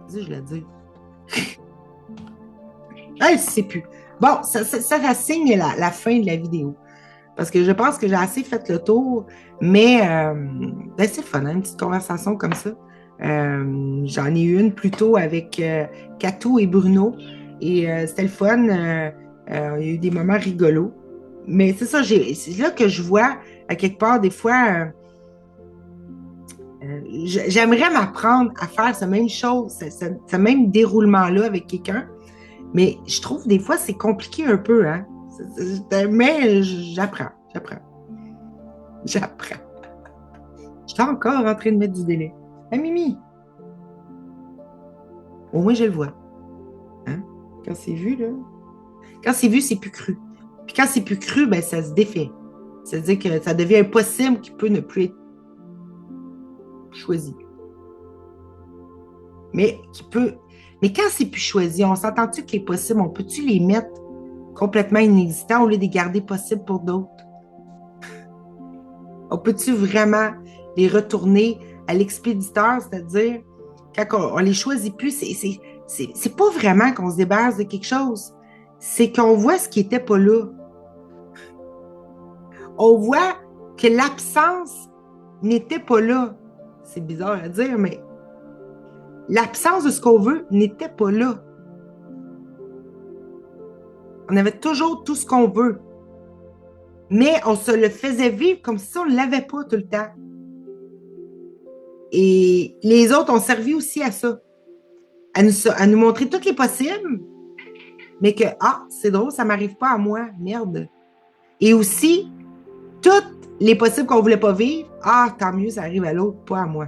Je l'ai dit. Je ne sais plus. Bon, ça signe la fin de la vidéo. Parce que je pense que j'ai assez fait le tour. Mais ben c'est le fun, hein, une petite conversation comme ça. J'en ai eu une plutôt avec Catou et Bruno. Et c'était le fun. Il y a eu des moments rigolos. Mais c'est ça, c'est là que je vois, à quelque part, des fois... j'aimerais m'apprendre à faire ce même chose, ce même déroulement-là avec quelqu'un, mais je trouve des fois c'est compliqué un peu, hein? Mais j'apprends. J'étais encore en train de mettre du délai. Hey, Mimi! Au moins, je le vois. Hein? Quand c'est vu, là. Quand c'est vu, c'est plus cru. Puis quand c'est plus cru, ben, ça se défait. C'est-à-dire que ça devient impossible qui peut ne plus être choisi. Mais quand c'est plus choisi, on s'entend-tu que les possibles, on peut-tu les mettre complètement inexistants au lieu de les garder possibles pour d'autres? On peut-tu vraiment les retourner à l'expéditeur, c'est-à-dire quand on les choisit plus, c'est pas vraiment qu'on se débarrasse de quelque chose, c'est qu'on voit ce qui n'était pas là. On voit que l'absence n'était pas là. C'est bizarre à dire, mais l'absence de ce qu'on veut n'était pas là. On avait toujours tout ce qu'on veut. Mais on se le faisait vivre comme si on ne l'avait pas tout le temps. Et les autres ont servi aussi à ça. À nous montrer toutes les possibles, mais que, c'est drôle, ça ne m'arrive pas à moi. Merde. Et aussi, toutes les possibles qu'on ne voulait pas vivre, tant mieux, ça arrive à l'autre, pas à moi.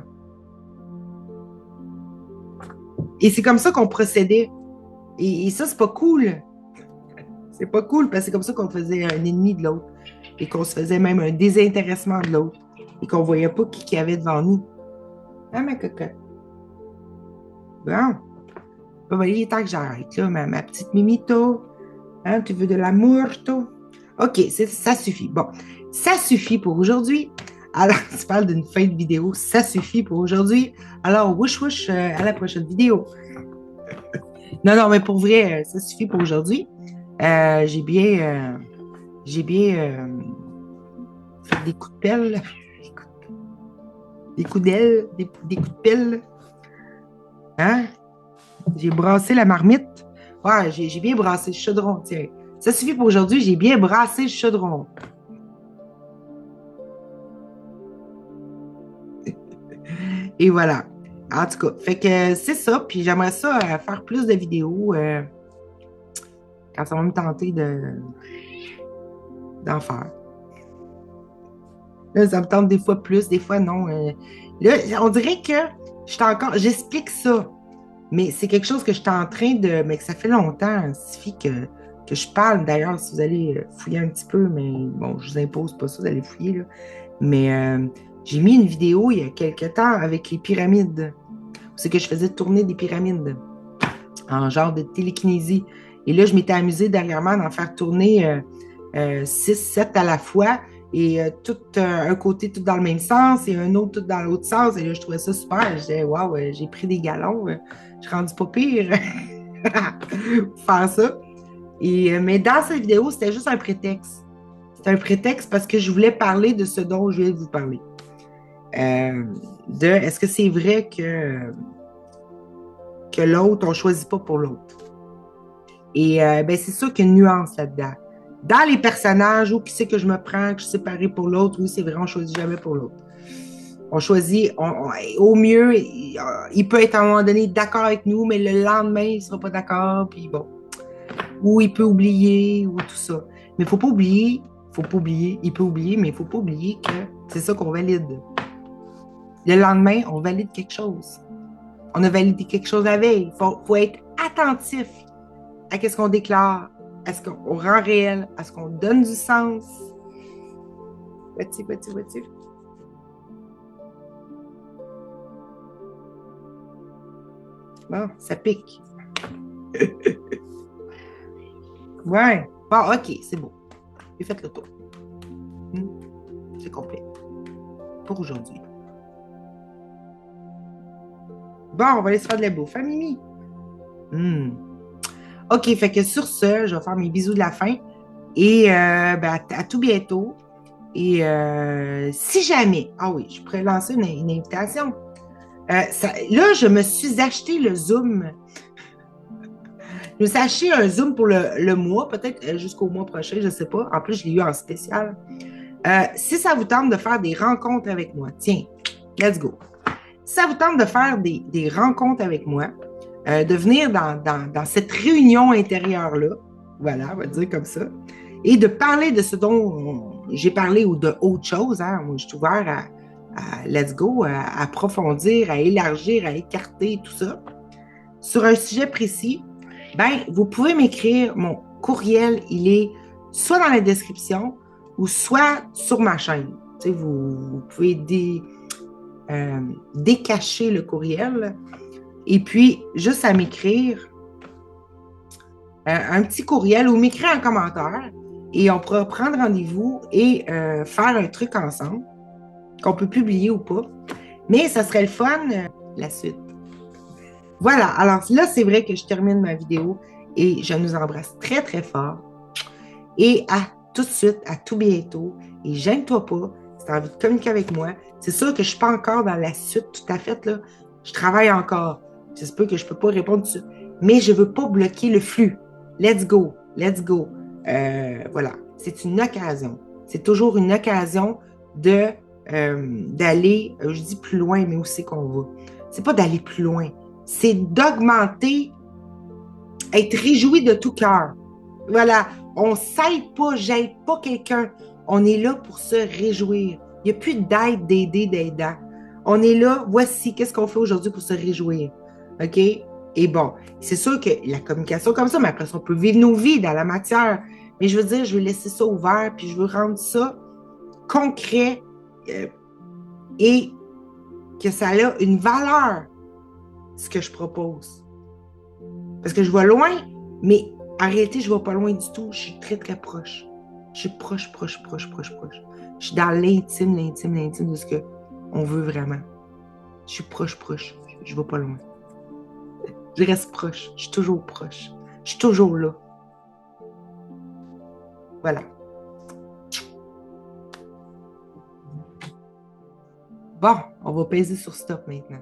Et c'est comme ça qu'on procédait. Et ça, c'est pas cool. C'est pas cool parce que c'est comme ça qu'on faisait un ennemi de l'autre. Et qu'on se faisait même un désintéressement de l'autre. Et qu'on ne voyait pas qui y avait devant nous. Ah, ma cocotte. Bon, il est temps que j'arrête, là, ma petite Mimito. Hein, tu veux de l'amour, toi? OK, ça suffit. Bon, ça suffit pour aujourd'hui. Alors, tu parles d'une fin de vidéo. Ça suffit pour aujourd'hui. Alors, wouch, à la prochaine vidéo. Non, mais pour vrai, ça suffit pour aujourd'hui. J'ai bien fait des coups de pelle. Des coups d'aile, des coups de pelle. Hein? J'ai brassé la marmite. Ouais, j'ai bien brassé le chaudron, tiens. Ça suffit pour aujourd'hui, j'ai bien brassé le chaudron. Et voilà. En tout cas, fait que c'est ça. Puis j'aimerais ça faire plus de vidéos quand ça va me tenter d'en faire. Là, ça me tente des fois plus, des fois non. Là, on dirait que j'explique ça. Mais c'est quelque chose que je suis en train de... Mais que ça fait longtemps, il suffit que je parle. D'ailleurs, si vous allez fouiller un petit peu, mais bon, je vous impose pas ça, vous allez fouiller, là. Mais j'ai mis une vidéo il y a quelques temps avec les pyramides. C'est que je faisais tourner des pyramides en genre de télékinésie. Et là, je m'étais amusée dernièrement d'en faire tourner 6, 7 à la fois. et tout un côté tout dans le même sens et un autre tout dans l'autre sens. Et là, je trouvais ça super. Je disais, waouh, j'ai pris des galons. Je suis rendu pas pire pour faire ça. Mais dans cette vidéo, c'était juste un prétexte. C'était un prétexte parce que je voulais parler de ce dont je viens de vous parler. Est-ce que c'est vrai que l'autre, on ne choisit pas pour l'autre? Et ben, c'est sûr qu'il y a une nuance là-dedans. Dans les personnages, où qui c'est que je me prends, que je suis séparée pour l'autre, oui, c'est vrai, on ne choisit jamais pour l'autre. On choisit, au mieux, il peut être à un moment donné d'accord avec nous, mais le lendemain, il ne sera pas d'accord, puis bon. Ou il peut oublier, ou tout ça. Mais il ne faut pas oublier, il peut oublier, mais il ne faut pas oublier que c'est ça qu'on valide. Le lendemain, on valide quelque chose. On a validé quelque chose la veille. Il faut être attentif à ce qu'on déclare, à ce qu'on rend réel, à ce qu'on donne du sens. Vois-tu. Bon, ça pique. Ouais. Bon, OK, c'est bon. J'ai fait le tour. C'est complet. Pour aujourd'hui. Bon, on va aller se faire de la bouffe, hein, Mimi? OK, fait que sur ce, je vais faire mes bisous de la fin. Et ben, à tout bientôt. Et si jamais, ah oui, je pourrais lancer une invitation. Là, je me suis acheté le Zoom. Je me suis acheté un Zoom pour le mois, peut-être jusqu'au mois prochain, je ne sais pas. En plus, je l'ai eu en spécial. Si ça vous tente de faire des rencontres avec moi, tiens, let's go. Si ça vous tente de faire des rencontres avec moi, de venir dans cette réunion intérieure-là, voilà, on va dire comme ça, et de parler de ce dont j'ai parlé ou de autre chose, hein, moi je suis ouvert à let's go, à approfondir, à élargir, à écarter tout ça, sur un sujet précis, ben, vous pouvez m'écrire, mon courriel, il est soit dans la description ou soit sur ma chaîne. Tu sais, vous pouvez décacher le courriel et puis juste à m'écrire un petit courriel ou m'écrire un commentaire et on pourra prendre rendez-vous et faire un truc ensemble qu'on peut publier ou pas. Mais ça serait le fun, la suite. Voilà, alors là, c'est vrai que je termine ma vidéo et je nous embrasse très, très fort. Et à tout de suite, à tout bientôt. Et gêne-toi pas, si tu as envie de communiquer avec moi. C'est sûr que je ne suis pas encore dans la suite tout à fait, là. Je travaille encore. J'espère que je ne peux pas répondre tout de suite. Mais je ne veux pas bloquer le flux. Let's go, let's go. Voilà, c'est une occasion. C'est toujours une occasion d'aller, je dis plus loin, mais où c'est qu'on va? C'est pas d'aller plus loin, c'est d'augmenter, être réjoui de tout cœur. Voilà, on ne s'aide pas, j'aide pas quelqu'un. On est là pour se réjouir. Il n'y a plus d'aide, d'aider, d'aidant. On est là, voici, qu'est-ce qu'on fait aujourd'hui pour se réjouir. OK? Et bon, c'est sûr que la communication comme ça, mais après ça, on peut vivre nos vies dans la matière. Mais je veux dire, je veux laisser ça ouvert, puis je veux rendre ça concret et que ça a une valeur, ce que je propose. Parce que je vais loin, mais en réalité, je ne vais pas loin du tout. Je suis très, très proche. Je suis proche. Je suis dans l'intime de ce qu'on veut vraiment. Je suis proche. Je ne vais pas loin. Je reste proche. Je suis toujours proche. Je suis toujours là. Voilà. Bon, on va peser sur stop maintenant.